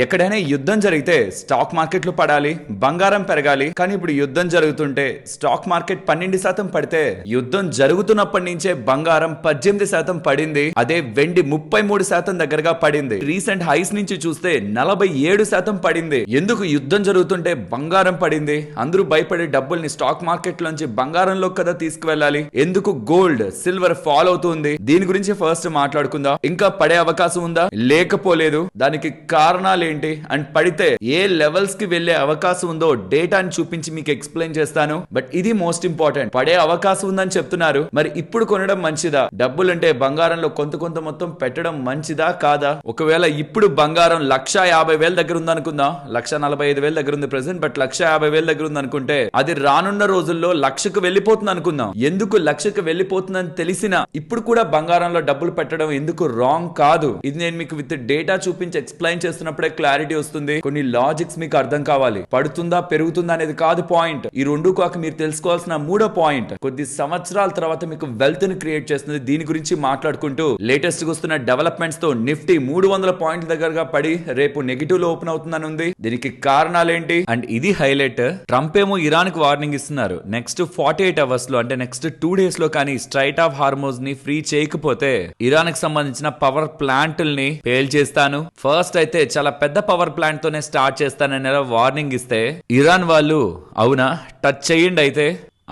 ఎక్కడైనా యుద్ధం జరిగితే స్టాక్ మార్కెట్లు పడాలి, బంగారం పెరగాలి. కానీ ఇప్పుడు యుద్ధం జరుగుతుంటే స్టాక్ మార్కెట్ 12% పడితే యుద్ధం జరుగుతున్నప్పటి నుంచే బంగారం 18% పడింది. అదే వెండి 33% దగ్గరగా పడింది. రీసెంట్ హైస్ నుంచి చూస్తే 47% పడింది. ఎందుకు యుద్ధం జరుగుతుంటే బంగారం పడింది? అందరూ భయపడే డబ్బుల్ని స్టాక్ మార్కెట్ లోంచి బంగారంలో కదా తీసుకువెళ్ళాలి. ఎందుకు గోల్డ్, సిల్వర్ ఫాల్ అవుతుంది? దీని గురించి ఫస్ట్ మాట్లాడుకుందాం. ఇంకా పడే అవకాశం ఉందా? లేకపోలేదు. దానికి కారణాలు ఏంటి అండ్ పడితే ఏ లెవెల్స్ కి వెళ్లే అవకాశం ఉందో డేటాని చూపించి మీకు ఎక్స్ప్లెయిన్ చేస్తాను. బట్ ఇది మోస్ట్ ఇంపార్టెంట్. పడే అవకాశం ఉందని చెప్తున్నారు, మరి ఇప్పుడు కొనడం మంచిదా? డబ్బులుంటే బంగారంలో కొంత మొత్తం పెట్టడం మంచిదా కాదా? ఒకవేళ ఇప్పుడు బంగారం 1,50,000 దగ్గర ఉందనుకుందాం, 1,45,000 దగ్గర ఉంది ప్రెసెంట్, బట్ 1,50,000 దగ్గర ఉంది అనుకుంటే అది రానున్న రోజుల్లో 1,00,000కు వెళ్ళిపోతుంది అనుకుందాం. ఎందుకు 1,00,000కు వెళ్ళిపోతుందని తెలిసినా ఇప్పుడు కూడా బంగారంలో డబ్బులు పెట్టడం ఎందుకు రాంగ్ కాదు? ఇది నేను మీకు విత్ డేటా చూపించి ఎక్స్ప్లెయిన్ చేస్తున్నప్పుడే క్లారిటీ వస్తుంది. కొన్ని లాజిక్స్ మీకు అర్థం కావాలి. పడుతుందా పెరుగుతుందా అనేది కాదు పాయింట్. ఈ రెండు కాక మీరు తెలుసుకోవాల్సిన మూడో పాయింట్ కొద్ది సంవత్సరాల తర్వాత మీకు వెల్త్ ని క్రియేట్ చేస్తుంది. దీని గురించి మాట్లాడుకుంటూ లేటెస్ట్ గా వస్తున్న డెవలప్మెంట్స్ తో నిఫ్టీ 300 పాయింట్ల దగ్గరగా పడి రేపు నెగిటివ్ లో ఓపెన్ అవుతుందని ఉంది. దీనికి కారణాలు ఏంటి? అండ్ ఇది హైలైట్. ట్రంప్ ఏమో ఇరాన్ కి వార్నింగ్ ఇస్తున్నారు. నెక్స్ట్ 48 అవర్స్ లో అంటే నెక్స్ట్ 2 డేస్ లో కానీ స్ట్రైట్ ఆఫ్ హార్మోజ్ ని ఫ్రీ చేయకపోతే ఇరాన్ కి సంబంధించిన పవర్ ప్లాంట్లని పేల్ చేస్తాను. ఫస్ట్ అయితే చాలా పెద్ద పవర్ ప్లాంట్ తోనే స్టార్ట్ చేస్తానని వార్నింగ్ ఇస్తే ఇరాన్ వాళ్ళు అవునా టచ్ చేయండి అయితే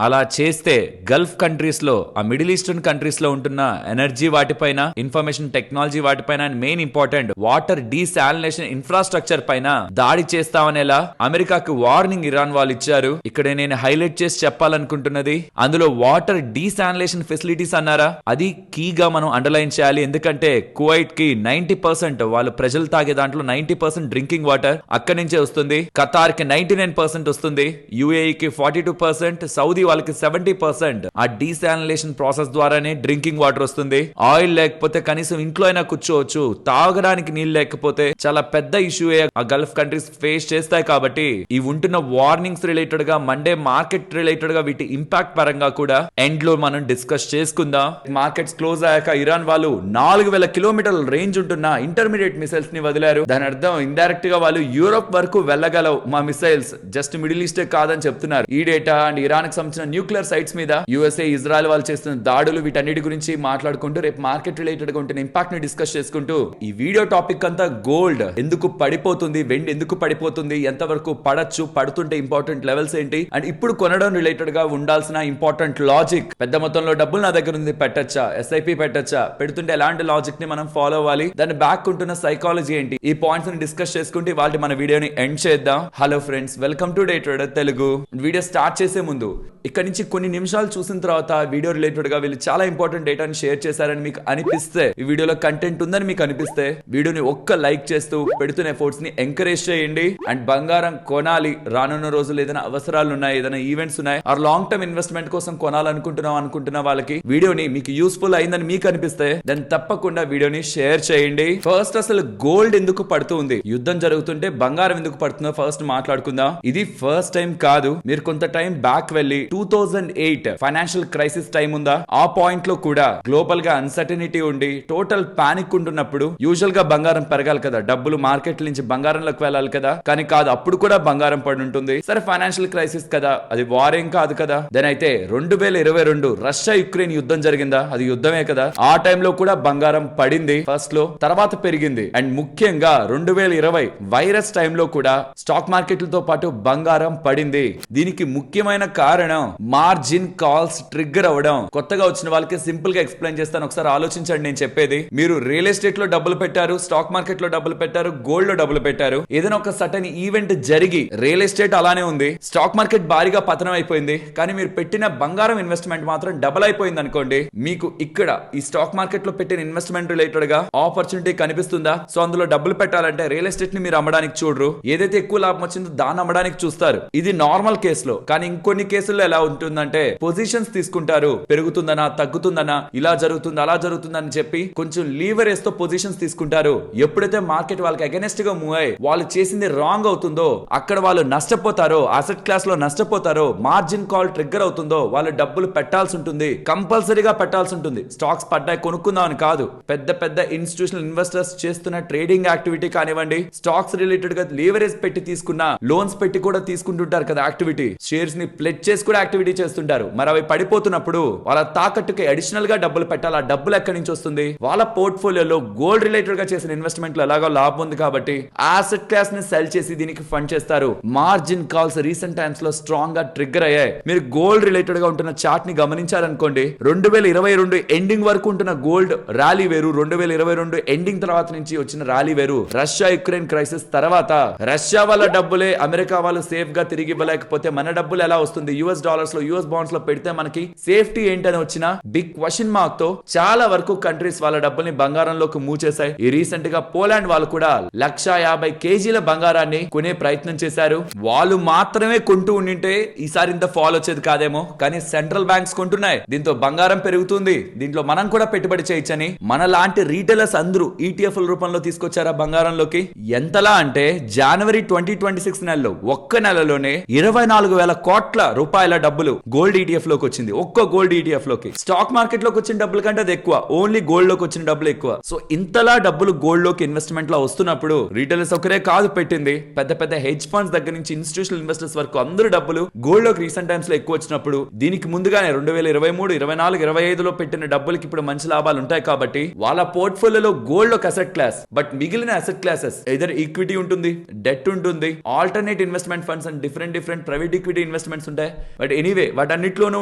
అలా చేస్తే గల్ఫ్ కంట్రీస్ లో, ఆ మిడిల్ ఈస్టర్న్ కంట్రీస్ లో ఉంటున్న ఎనర్జీ వాటిపైన, ఇన్ఫర్మేషన్ టెక్నాలజీ వాటిపైన, main important water desalination infrastructure పైన దాడి చేస్తామనేలా అమెరికాకు వార్నింగ్ ఇరాన్ వాళ్ళు ఇచ్చారు. ఇక్కడ నేను హైలైట్ చేసి చెప్పాలనుకుంటున్నది అందులో వాటర్ డీసాలినేషన్ ఫెసిలిటీస్ అన్నారా, అది కీగా మనం అండర్లైన్ చేయాలి. ఎందుకంటే కువైట్ కి 90% వాళ్ళు ప్రజలు తాగే దాంట్లో 90% డ్రింకింగ్ వాటర్ అక్కడి నుంచే వస్తుంది. ఖతార్ కి 99% వస్తుంది. యుఏఈకి 42%, సౌదీ వాళ్ళకి 70%. ఆ డీసాలినేషన్ ప్రాసెస్ ద్వారానే డ్రింకింగ్ వాటర్ వస్తుంది. ఆయిల్ లేకపోతే కనీసం ఇంట్లో అయినా కూర్చోవచ్చు. తాగడానికి నీళ్ళు లేకపోతే చాలా పెద్ద ఇష్యూ ఆ గల్ఫ్ కంట్రీస్ ఫేస్ చేస్తాయి. కాబట్టి ఈ ఉంటున్న వార్నింగ్స్ రిలేటెడ్ గా, మండే మార్కెట్ రిలేటెడ్ గా, వీటి ఇంపాక్ట్ పరంగా కూడా ఎండ్ లో మనం డిస్కస్ చేసుకుందాం. మార్కెట్స్ క్లోజ్ అయ్యాక ఇరాన్ వాళ్ళు 4,000 కిలోమీటర్ల రేంజ్ ఉంటున్న ఇంటర్మీడియట్ మిసైల్స్ ని వదిలారు. దాని అర్థం ఇండైరెక్ట్ గా వాళ్ళు యూరోప్ వరకు వెళ్ళగలవు మా మిసైల్స్, జస్ట్ మిడిల్ ఈస్టే కాదని చెప్తున్నారు. ఈ డేటా అండ్ ఇరాన్ కి న్యూక్లియర్ సైట్స్ మీద యుఎస్ఏ, ఇజ్రాయెల్ వాళ్ళు చేస్తున్న దాడులు, వీటన్నిటి గురించి మాట్లాడుకుంటూ రేపు మార్కెట్ రిలేటెడ్ గా ఉంటున్న ఇంపాక్ట్ ని డిస్కస్ చేసుకుంటూ ఈ వీడియో టాపిక్ అంతా గోల్డ్ ఎందుకు పడిపోతుంది, వెండి ఎందుకు పడిపోతుంది, ఎంతవరకు పడచ్చు, పడుతుంటే ఇంపార్టెంట్ లెవెల్స్ ఏంటి, అండ్ ఇప్పుడు కొనడం రిలేటెడ్ గా ఉండాల్సిన ఇంపార్టెంట్ లాజిక్. పెద్ద మొత్తంలో డబ్బులు నా దగ్గర ఉంది, పెట్టచ్చా, ఎస్ఐపి పెట్టచ్చా, పెడుతుంటే ఎలాంటి లాజిక్ ని మనం ఫాలో అవ్వాలి, దాని బ్యాక్ ఉంటున్న సైకాలజీ ఏంటి, ఈ పాయింట్స్ ని డిస్కస్ చేసుకుంటే వాళ్ళ మన వీడియోని ఎండ్ చేద్దాం. Hello friends, welcome to day trader Telugu. Video start చేసే ముందు ఇక్కడ నుంచి కొన్ని నిమిషాలు చూసిన తర్వాత వీడియో రిలేటెడ్ గా వీళ్ళు చాలా ఇంపార్టెంట్ డేటాని షేర్ చేశారని మీకు అనిపిస్తే, ఈ వీడియోలో కంటెంట్ ఉందని మీకు అనిపిస్తే వీడియోని ఒక్క లైక్ చేస్తూ పెడుతున్న ఎఫర్ట్స్ ని ఎంకరేజ్ చేయండి. అండ్ బంగారం కొనాలి, రానున్న రోజులు ఏదైనా అవసరాలు ఉన్నాయి, ఏదైనా ఈవెంట్స్ ఉన్నాయి, ఆర్ లాంగ్ టర్మ్ ఇన్వెస్ట్మెంట్ కోసం కొనాలనుకుంటున్న వాళ్ళకి వీడియోని మీకు యూస్ఫుల్ అయిందని మీకు అనిపిస్తే దాన్ని తప్పకుండా వీడియోని షేర్ చేయండి. ఫస్ట్ అసలు గోల్డ్ ఎందుకు పడుతుంది, యుద్ధం జరుగుతుంటే బంగారం ఎందుకు పడుతుందో ఫస్ట్ మాట్లాడుకుందాం. ఇది ఫస్ట్ టైం కాదు. మీరు కొంత టైం బ్యాక్ వెళ్ళి 2008 ఫైనాన్షియల్ క్రైసిస్ టైం ఉందా, ఆ పాయింట్ లో కూడా గ్లోబల్ గా అన్సర్టనిటీ ఉండి టోటల్ పానిక్ ఉంటున్నప్పుడు యూజువల్ గా బంగారం పెరగాలి కదా, డబ్బులు మార్కెట్ నుంచి బంగారంలోకి వెళ్ళాలి కదా, కానీ కాదు, అప్పుడు కూడా బంగారం పడి ఉంటుంది. సరే ఫైనాన్షియల్ క్రైసిస్ కదా, అది వార్ ఏం కాదు కదా. దెన్ అయితే 2022 రష్యా యుక్రెయిన్ యుద్ధం జరిగిందా, అది యుద్ధమే కదా. ఆ టైంలో కూడా బంగారం పడింది ఫస్ట్ లో, తర్వాత పెరిగింది. అండ్ ముఖ్యంగా 2020 వైరస్ టైంలో కూడా స్టాక్ మార్కెట్లతో పాటు బంగారం పడింది. దీనికి ముఖ్యమైన కారణం మార్జిన్ కాల్స్ ట్రిగ్గర్ అవ్వడం. కొత్తగా వచ్చిన వాళ్ళకి సింపుల్ గా ఎక్స్ప్లెయిన్ చేస్తాను, ఒకసారి ఆలోచించండి నేను చెప్పేది. మీరు రియల్ ఎస్టేట్ లో డబ్బులు పెట్టారు, స్టాక్ మార్కెట్ లో డబ్బులు పెట్టారు, గోల్డ్ లో డబ్బులు పెట్టారు. ఏదైనా ఒక సటన్ ఈవెంట్ జరిగి రియల్ ఎస్టేట్ అలానే ఉంది, స్టాక్ మార్కెట్ భారీగా పతనం అయిపోయింది, కానీ మీరు పెట్టిన బంగారం ఇన్వెస్ట్మెంట్ మాత్రం డబుల్ అయిపోయింది అనుకోండి. మీకు ఇక్కడ ఈ స్టాక్ మార్కెట్ లో పెట్టిన ఇన్వెస్ట్మెంట్ రిలేటెడ్ గా ఆపర్చునిటీ కనిపిస్తుందా? సో అందులో డబ్బులు పెట్టాలంటే రియల్ ఎస్టేట్ ని మీరు అమ్మడానికి చూడరు, ఏదైతే ఎక్కువ లాభం వచ్చిందో దాన్ని అమ్మడానికి చూస్తారు. ఇది నార్మల్ కేసులో. కానీ ఇంకొన్ని కేసుల్లో ఎలా ఉంటుందంటే పొజిషన్స్ తీసుకుంటారు, పెరుగుతుందనా తగ్గుతుందనా, ఇలా జరుగుతుంది అలా జరుగుతుందని చెప్పి కొంచెం లీవరేజ్ తో పొజిషన్స్ తీసుకుంటారు. ఎప్పుడైతే మార్కెట్ వాళ్ళకి అగెనెస్ట్ గా మూవ్ అయ్యి వాళ్ళు చేసింది రాంగ్ అవుతుందో, అక్కడ వాళ్ళు నష్టపోతారో, అసెట్ క్లాస్ లో నష్టపోతారో, మార్జిన్ కాల్ ట్రిగ్గర్ అవుతుందో వాళ్ళు డబ్బులు పెట్టాల్సి ఉంటుంది, కంపల్సరీగా పెట్టాల్సి ఉంటుంది. స్టాక్స్ పడ్డాయి కొనుక్కుందామని కాదు. పెద్ద పెద్ద ఇన్స్టిట్యూషనల్ ఇన్వెస్టర్స్ చేస్తున్న ట్రేడింగ్ యాక్టివిటీ కానివ్వండి, స్టాక్స్ రిలేటెడ్ గా లీవరేజ్ పెట్టి తీసుకున్న లోన్స్ పెట్టి కూడా తీసుకుంటుంటారు కదా యాక్టివిటీ, షేర్స్ ని ప్లెడ్జ్ చేసి కూడా యాక్టివిటీ చేస్తుంటారు. మరి అవి పడిపోతున్నప్పుడు వాళ్ళ తాకట్టుకి అడిషనల్ గా డబ్బులు పెట్టాలి. ఆ డబ్బులు ఎక్కడి నుంచి వస్తుంది? వాళ్ళ పోర్ట్ఫోలియోలో గోల్డ్ రిలేటెడ్ గా చేసిన ఇన్వెస్ట్మెంట్ లో ఎలాగో లాభం ఉంది కాబట్టి ఆసెట్ క్లాస్ ని సెల్ చేసి దీనికి ఫండ్ చేస్తారు. మార్జిన్ కాల్స్ రీసెంట్ టైమ్స్ లో స్ట్రాంగ్ గా ట్రిగ్గర్ అయ్యాయి. మీరు గోల్డ్ రిలేటెడ్ గా ఉంటున్న చార్ట్ ని గమనించారనుకోండి, 2022 ఎండింగ్ వరకు ఉంటున్న గోల్డ్ ర్యాలీ వేరు, 2022 ఎండింగ్ తర్వాత నుంచి వచ్చిన ర్యాలీ వేరు. రష్యా యుక్రెయిన్ క్రైసిస్ తర్వాత రష్యా వాళ్ళ డబ్బులే అమెరికా వాళ్ళు సేఫ్ గా తిరిగి ఇవ్వలేకపోతే మన డబ్బులు ఎలా వస్తుంది? యుఎస్ డాలర్స్ లో, యుఎస్ బాండ్స్ లో పెడితే మనకి సేఫ్టీ ఏంటని వచ్చిన బిగ్ క్వశ్చన్ మార్క్ తో చాలా వరకు కంట్రీస్ వాళ్ళ డబ్బుల్ని బంగారంలోకి మూవ్ చేశాయి. ఈ రీసెంట్ గా పోలాండ్ వాళ్ళు కూడా 150 కేజీల బంగారాన్ని కొనే ప్రయత్నం చేశారు. వాళ్ళు మాత్రమే కొంటూ ఉండింటే ఈసారి ఇంత ఫాల్ వచ్చేది కాదేమో, కానీ సెంట్రల్ బ్యాంక్స్ కొంటున్నాయి. దీంతో బంగారం పెరుగుతుంది. దీంట్లో మనం కూడా పెట్టుబడి చేయొచ్చని మన లాంటి రీటైలర్స్ అందరూ ETF రూపంలో తీసుకొచ్చారా బంగారంలోకి. ఎంతలా అంటే జనవరి 2026 నెలలో ఒక్క నెలలోనే 24,000 కోట్ల రూపాయల డబ్బులు గోల్డ్ ETF లోకి వచ్చింది. ఒక్క గోల్డ్ ETF లోకి. స్టాక్ మార్కెట్ లోకి వచ్చిన డబ్బుల కంటే అది ఎక్కువ, ఓన్లీ గోల్డ్ లోకి వచ్చిన డబ్బులు ఎక్కువ. సో ఇంతలా డబ్బులు గోల్డ్ లోకి ఇన్వెస్ట్మెంట్ లో వస్తున్నప్పుడు రీటైలర్స్ ఒకరే కాదు పెట్టింది, పెద్ద పెద్ద హెడ్జ్ ఫండ్స్ దగ్గర నుంచి ఇన్స్టిట్యూషనల్ ఇన్వెస్టర్స్ వరకు అందరూ డబ్బులు గోల్డ్ లోకి రీసెంట్ టైమ్స్ లో ఎక్కువ వచ్చినప్పుడు, దీనికి ముందుగానే 2023, 24, 25లో పెట్టిన డబ్బులకి ఇప్పుడు మంచి లాభాలు ఉంటాయి కాబట్టి వాళ్ళ పోర్ట్ఫోలియోలో గోల్డ్ ఒక అసెట్ క్లాస్. బట్ మిగిలిన అసెట్ క్లాసెస్ ఎదర్ ఈక్విటీ ఉంటుంది, డెట్ ఉంటుంది, alternate investment funds and different private equity investments ఉంటాయి. బట్ ఎనీవే వాటన్నిటిలోనూ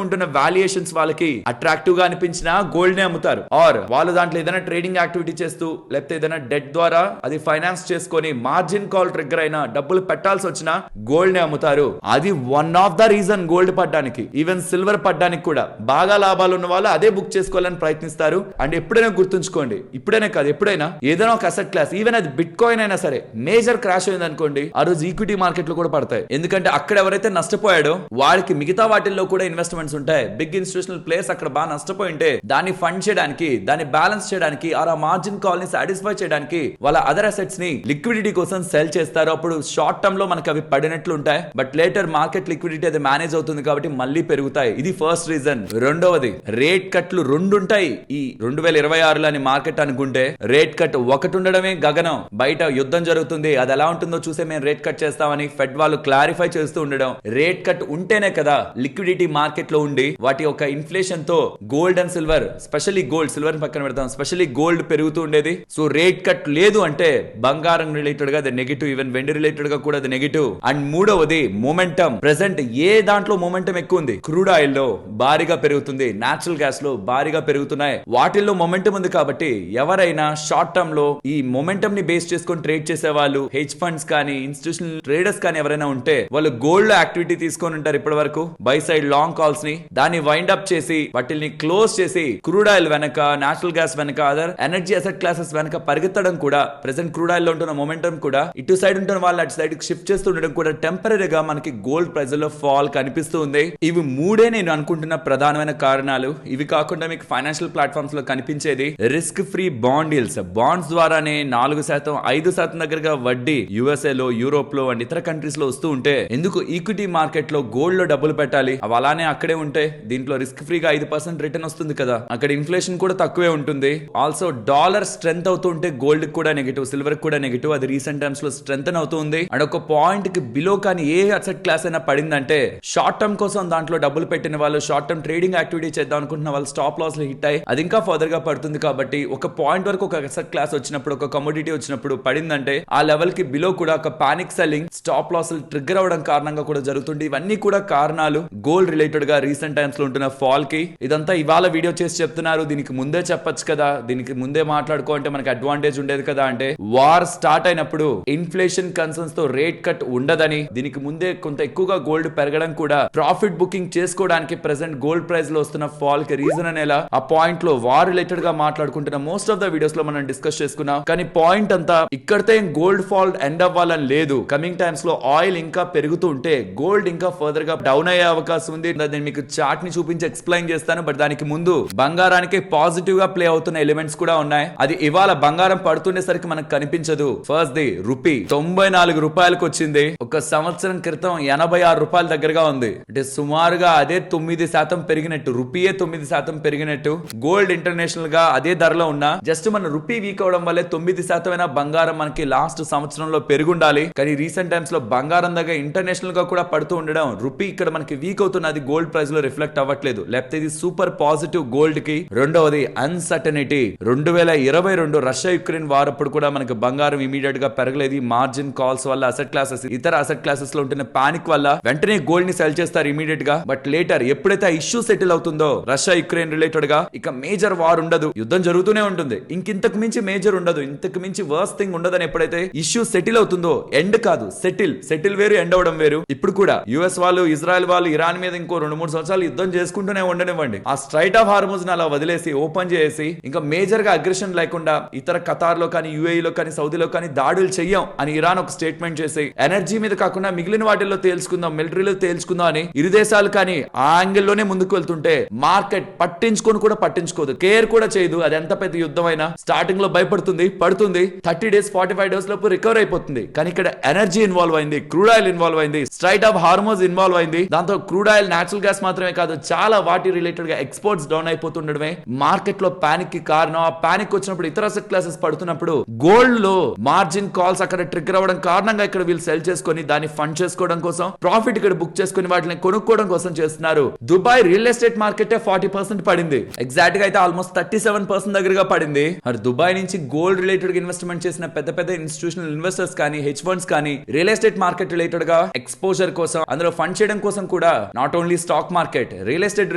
ఉంటున్న వాల్యుయేషన్స్ వాళ్ళకి అట్రాక్టివ్ గా అనిపించినా గోల్డ్ నే అమ్ముతారు. ఆర్ వాళ్ళు దాంట్లో ఏదైనా ట్రేడింగ్ యాక్టివిటీ చేస్తూ లేకపోతే ఏదైనా డెట్ ద్వారా అది ఫైనాన్స్ చేసుకొని మార్జిన్ కాల్ ట్రిగ్గర్ అయినా డబ్బులు పెట్టాల్సి వచ్చినా గోల్డ్ నే అమ్ముతారు. అది one of the reason gold పడ్డానికి, ఈవెన్ సిల్వర్ పడ్డానికి కూడా. బాగా లాభాలు ఉన్న వాళ్ళు అదే బుక్ చేసుకోవాలని ప్రయత్నిస్తారు. అండ్ ఎప్పుడైనా గుర్తుంచుకోండి, ఇప్పుడైనా కాదు ఎప్పుడైనా ఏదైనా ఒక అసెట్ క్లాస్, ఈవెన్ అది బిట్ కాయిన్ అయినా సరే, మేజర్ క్రాష్ అయింది అనుకోండి, ఆ రోజు ఈక్విటీ మార్కెట్ లో కూడా పడతాయి. ఎందుకంటే అక్కడ ఎవరైతే నష్టపోయాడో వాడికి మిగతా వాటిల్లో కూడా ఇన్వెస్ట్మెంట్స్ ఉంటాయి. బిగ్ ఇన్స్టిట్యూషనల్ ప్లేయర్స్ అక్కడ బాగా నష్టపోయి ఉంటే దాన్ని ఫండ్ చేయడానికి, దాన్ని బ్యాలెన్స్ చేయడానికి, ఆ మార్జిన్ కాల్ ని సాటిస్ఫై చేయడానికి వాళ్ళ అదర్ అసెట్స్ ని లిక్విడిటీ కోసం సెల్ చేస్తారు. అప్పుడు షార్ట్ టర్మ్ లో మనకి అవి పడినట్లు ఉంటాయి. బట్ లేటర్ మార్కెట్ లిక్విడిటీ అది మేనేజ్ అవుతుంది కాబట్టి మళ్ళీ పెరుగుతాయి. ఇది ఫస్ట్ రీజన్. రెండవది, రేట్ కట్లు 2 ఉంటాయి ఈ 2026లో అని మార్కెట్ అనుకుంటే, రేట్ కట్ ఒకటి ఉండడమే గగనం. బయట యుద్ధం జరుగుతుంది, అది ఎలా ఉంటుందో చూసే మేము రేట్ కట్ చేస్తామని ఫెడ్ వాళ్ళు క్లారిఫై చేస్తూ ఉండడం. రేట్ కట్ ఉంటేనే కదా లిక్విడిటీ మార్కెట్ లో ఉండి వాటి యొక్క ఇన్ఫ్లేషన్ తో gold and silver, specially gold, silver పక్కన పెడతాం, స్పెషల్లీ గోల్డ్ పెరుగుతూ ఉండేది. సో రేట్ కట్ లేదు అంటే బంగారం రిలేటెడ్ గా అది నెగిటివ్, ఈవెన్ వెండి రిలేటెడ్ గా కూడా అది నెగిటివ్. అండ్ మూడవది మొమెంటం. ప్రెసెంట్ ఏ దాంట్లో మొమెంటం ఎక్కువ ఉంది? క్రూడ్ ఆయిల్ లో భారీగా పెరుగుతుంది, నేచురల్ గ్యాస్ లో భారీగా పెరుగుతున్నాయి. వాటిల్లో మొమెంటం ఉంది కాబట్టి ఎవరైనా షార్ట్ టర్మ్ లో ఈ మొమెంటం ని బేస్ చేసుకొని ట్రేడ్ చేసే వాళ్ళు, హెడ్జ్ ఫండ్స్ కానీ ఇన్స్టిట్యూషనల్ ట్రేడర్స్ కానీ ఎవరైనా ఉంటే వాళ్ళు గోల్డ్ లో యాక్టివిటీ తీసుకొని ఉంటారు ఇప్పటి వరకు. బై సైడ్ లాంగ్ కాల్స్ ని దాన్ని వైండ్ అప్ చేసి వాటిని క్లోజ్ చేసి క్రూడ్ ఆయిల్ వెనక, నేచురల్ గ్యాస్ వెనక, అదర్ ఎనర్జీ అసెట్ క్లాసెస్ వెనక పరిగెత్తడం కూడా, ప్రెసెంట్ క్రూడ్ ఆయిల్ లో ఉంటున్న మొమెంటం కూడా ఇటు సైడ్ ఉంటున్న వాళ్ళు అటు సైడ్ షిఫ్ట్ చేస్తూ ఉండడం కూడా టెంపరీగా మనకి గోల్డ్ ప్రైస్ లో ఫాల్ కనిపిస్తూ ఉంది. ఇవి మూడే నేను అనుకుంటున్న ప్రధానమైన కారణాలు. ఇవి కాకుండా మీకు ఫైనాన్షియల్ ప్లాట్ఫామ్స్ లో కనిపించేది risk free bond deals. Bonds ద్వారానే 4%, 5% దగ్గరగా వడ్డీ USA లో, యూరోప్ లో అండ్ ఇతర కంట్రీస్ లో వస్తూ ఉంటే ఎందుకు ఈక్విటీ మార్కెట్ లో గోల్డ్ లో డబ్బులు పెట్టాలి? అవి అలానే అక్కడే ఉంటే దీంట్లో రిస్క్ ఫ్రీగా 5% రిటర్న్ వస్తుంది కదా. అక్కడ ఇన్ఫ్లేషన్ కూడా తక్కువే ఉంటుంది. ఆల్సో డాలర్ స్ట్రెంత్ అవుతూ ఉంటే గోల్డ్ కూడా నెగిటివ్, సిల్వర్ కూడా నెగిటివ్. అది రీసెంట్ టైమ్స్ లో స్ట్రెంత్ అవుతుంది. అండ్ ఒక పాయింట్ కి బిలో కానీ ఏ అసెట్ క్లాస్ అయినా పడిందంటే షార్ట్ టర్మ్ కోసం దాంట్లో డబ్బులు పెట్టిన వాళ్ళు, షార్ట్ టర్మ్ ట్రేడింగ్ యాక్టివిటీ చేద్దాం అనుకుంటున్న వాళ్ళు స్టాప్ లాస్ లో హిట్ అయ్యి అది ఇంకా ఫర్దర్ గా పడుతుంది. కాబట్టి ఒక పాయింట్ వరకు ఒక అసెట్ క్లాస్ వచ్చినప్పుడు, ఒక కమోడిటీ వచ్చినప్పుడు పడిందంటే ఆ లెవెల్ కి బిలో కూడా ఒక panic selling, stop loss trigger అవడం కారణంగా కూడా జరుగుతుంది. ఇవన్నీ కూడా కారణాలు గోల్డ్ రిలేటెడ్ గా రీసెంట్ టైమ్స్ లో ఉంటున్న ఫాల్ కి. ఇదంతా ఇవాళ వీడియో చేసి చెప్తున్నారు, దీనికి ముందే చెప్పొచ్చు కదా, దీనికి ముందే మాట్లాడుకో అంటే మనకి అడ్వాంటేజ్ ఉండేది కదా. అంటే వార్ స్టార్ట్ అయినప్పుడు ఇన్ఫ్లేషన్ కన్సర్న్స్ తో రేట్ కట్ ఉండదని, దీనికి ముందే కొంత ఎక్కువగా గోల్డ్ పెరగడం కూడా ప్రాఫిట్ బుకింగ్ చేసుకోవడానికి ప్రెసెంట్ గోల్డ్ ప్రైస్ లో వస్తున్న ఫాల్ కి రీజన్ అనేలా ఆ పాయింట్ లో వార్ రిలేటెడ్ గా మాట్లాడుకుంటున్న మోస్ట్ ఆఫ్ ద వీడియోస్ లో మనం డిస్కస్ చేసుకున్నాం. కానీ పాయింట్ అంతా ఇక్కడితో గోల్డ్ ఫాల్ ఎండ్ అవ్వాలని లేదు. కమింగ్ టైమ్స్ లో ఆయిల్ ఇంకా పెరుగుతూ ఉంటే గోల్డ్ ఇంకా ఫర్దర్ గా డౌన్ అయ్యే అయ్యే అవకాశం ఉంది. నేను మీకు చార్ట్ ని చూపించి ఎక్స్ప్లెయిన్ చేస్తాను. బట్ దానికి ముందు బంగారానికి పాజిటివ్ గా ప్లే అవుతున్న ఎలిమెంట్స్ కూడా ఉన్నాయి. అది ఇవాళ బంగారం పడుతుండేసరికి మనకు కనిపించదు. ఫస్ట్ ది రూపీ 94 రూపాయలకు వచ్చింది. ఒక సంవత్సరం క్రితం 86 రూపాయల దగ్గరగా ఉంది. అంటే సుమారుగా అదే 9% పెరిగినట్టు. రూపీయే 9% పెరిగినట్టు. గోల్డ్ ఇంటర్నేషనల్ గా అదే ధరలో ఉన్నా జస్ట్ మన రూపీ వీక్ అవడం వల్లే 9% అయినా బంగారం మనకి లాస్ట్ సంవత్సరంలో పెరుగుండాలి. కానీ రీసెంట్ టైమ్స్ లో బంగారం దగ్గర ఇంటర్నేషనల్ గా కూడా పడుతూ ఉండడం, రూపీ ఇక్కడ మనకి వీక్ అవుతున్నది గోల్డ్ ప్రైస్ లో రిఫ్లెక్ట్ అవ్వట్లేదు. లేకపోతే ఇది సూపర్ పాజిటివ్ గోల్డ్ కి. రెండవది అన్సర్టనిటీ. 2022 రష్యా యుక్రెయిన్ వార్ అప్పుడు కూడా మనకి బంగారం ఇమీడియట్ గా పెరగలేదు. మార్జిన్ కాల్స్ వల్ల అసెట్ క్లాసెస్, ఇతర అసెట్ క్లాసెస్ లో ఉంటున్న పానిక్ వల్ల వెంటనే గోల్డ్ ని సెల్ చేస్తారు ఇమీడియట్ గా. బట్ లేటర్ ఎప్పుడైతే ఆ ఇష్యూ సెటిల్ అవుతుందో రష్యా యుక్రెయిన్ రిలేటెడ్ గా, ఇక మేజర్ వార్ ఉండదు, యుద్ధం జరుగుతూనే ఉంటుంది. ఇంతకు మించి మేజర్ ఉండదు, ఇంతకు మించి వర్స్ట్ థింగ్ ఉండదని ఎప్పుడైతే ఇష్యూ సెటిల్ అవుతుందో, ఎండ్ కాదు సెటిల్ వేరు, ఎండ్ అవడం వేరు. ఇప్పుడు కూడా యుఎస్ వాళ్ళు, ఇజ్రాయెల్ వాళ్ళు ఇరాన్ మీద ఇంకో 2-3 సంవత్సరాలు యుద్ధం చేసుకుంటూనే ఉండనివ్వండి. ఆ స్ట్రైట్ ఆఫ్ హార్మోజ్ అలా వదిలేసి ఓపెన్ చేసి ఇంకా మేజర్ గా అగ్రెషన్ లేకుండా ఇతర ఖతార్ లో కానీ, యుఏఈ లో కానీ, సౌదీలో కానీ దాడులు చెయ్యం అని ఇరాన్ ఒక స్టేట్మెంట్ చేసి, ఎనర్జీ మీద కాకుండా మిగిలిన వాటిల్లో తేల్చుకుందాం, మిలిటరీలో తేల్చుకుందాం అని ఇరు దేశాలు కానీ ఆ యాంగిల్ లోనే ముందుకు వెళ్తుంటే మార్కెట్ పట్టించుకోదు, కేర్ కూడా చేయదు. అది ఎంత పెద్ద యుద్ధం అయినా స్టార్టింగ్ లో భయపడుతుంది, పడుతుంది, 30 days 45 days లోపు రికవర్ అయిపోతుంది. కానీ ఇక్కడ ఎనర్జీ ఇన్వాల్వ్ అయింది, క్రూడ్ ఆయిల్ ఇన్వాల్వ్ అయింది, స్ట్రైట్ ఆఫ్ హార్మోజ్ ఇన్వాల్వ్ అయింది. దాంతో క్రూడ్ ఆయిల్, నేచురల్ గ్యాస్ మాత్రమే కాదు, చాలా వాటి రిలేటెడ్ గా ఎక్స్పోర్ట్స్ డౌన్ అయిపోతుండడమే మార్కెట్ లో పానిక్ కి కారణం. ఆ పానిక్ వచ్చినప్పుడు ఇతర అసెట్ క్లాసెస్ పడుతున్నప్పుడు గోల్డ్ లో మార్జిన్ కాల్స్ అక్కడ ట్రిగ్గర్ అవ్వడం కారణంగా ఇక్కడ వీళ్ళు సెల్ చేసుకొని దాన్ని ఫండ్ చేసుకోవడం కోసం, ప్రాఫిట్ ఇక్కడ బుక్ చేసుకుని వాటిని కొనుక్కోవడం కోసం చేస్తున్నారు. దుబాయ్ రియల్ ఎస్టేట్ మార్కెట్ 40% పడింది. ఎగ్జాక్ట్ గా అయితే ఆల్మోస్ట్ 37% దగ్గరగా పడింది. మరి దుబాయ్ నుంచి గోల్డ్ రిలేటెడ్ ఇన్వెస్ట్మెంట్ చేసిన పెద్ద పెద్ద ఇన్స్టిట్యూషనల్ ఇన్వెస్టర్స్ కానీ, హెడ్జ్ ఫండ్స్ కానీ, రియల్ ఎస్టేట్ మార్కెట్ రిలేటెడ్ గా ఎక్స్పోజర్ కోసం, అందులో ఫండ్ చేయడం కోసం కూడా not only stock market, real estate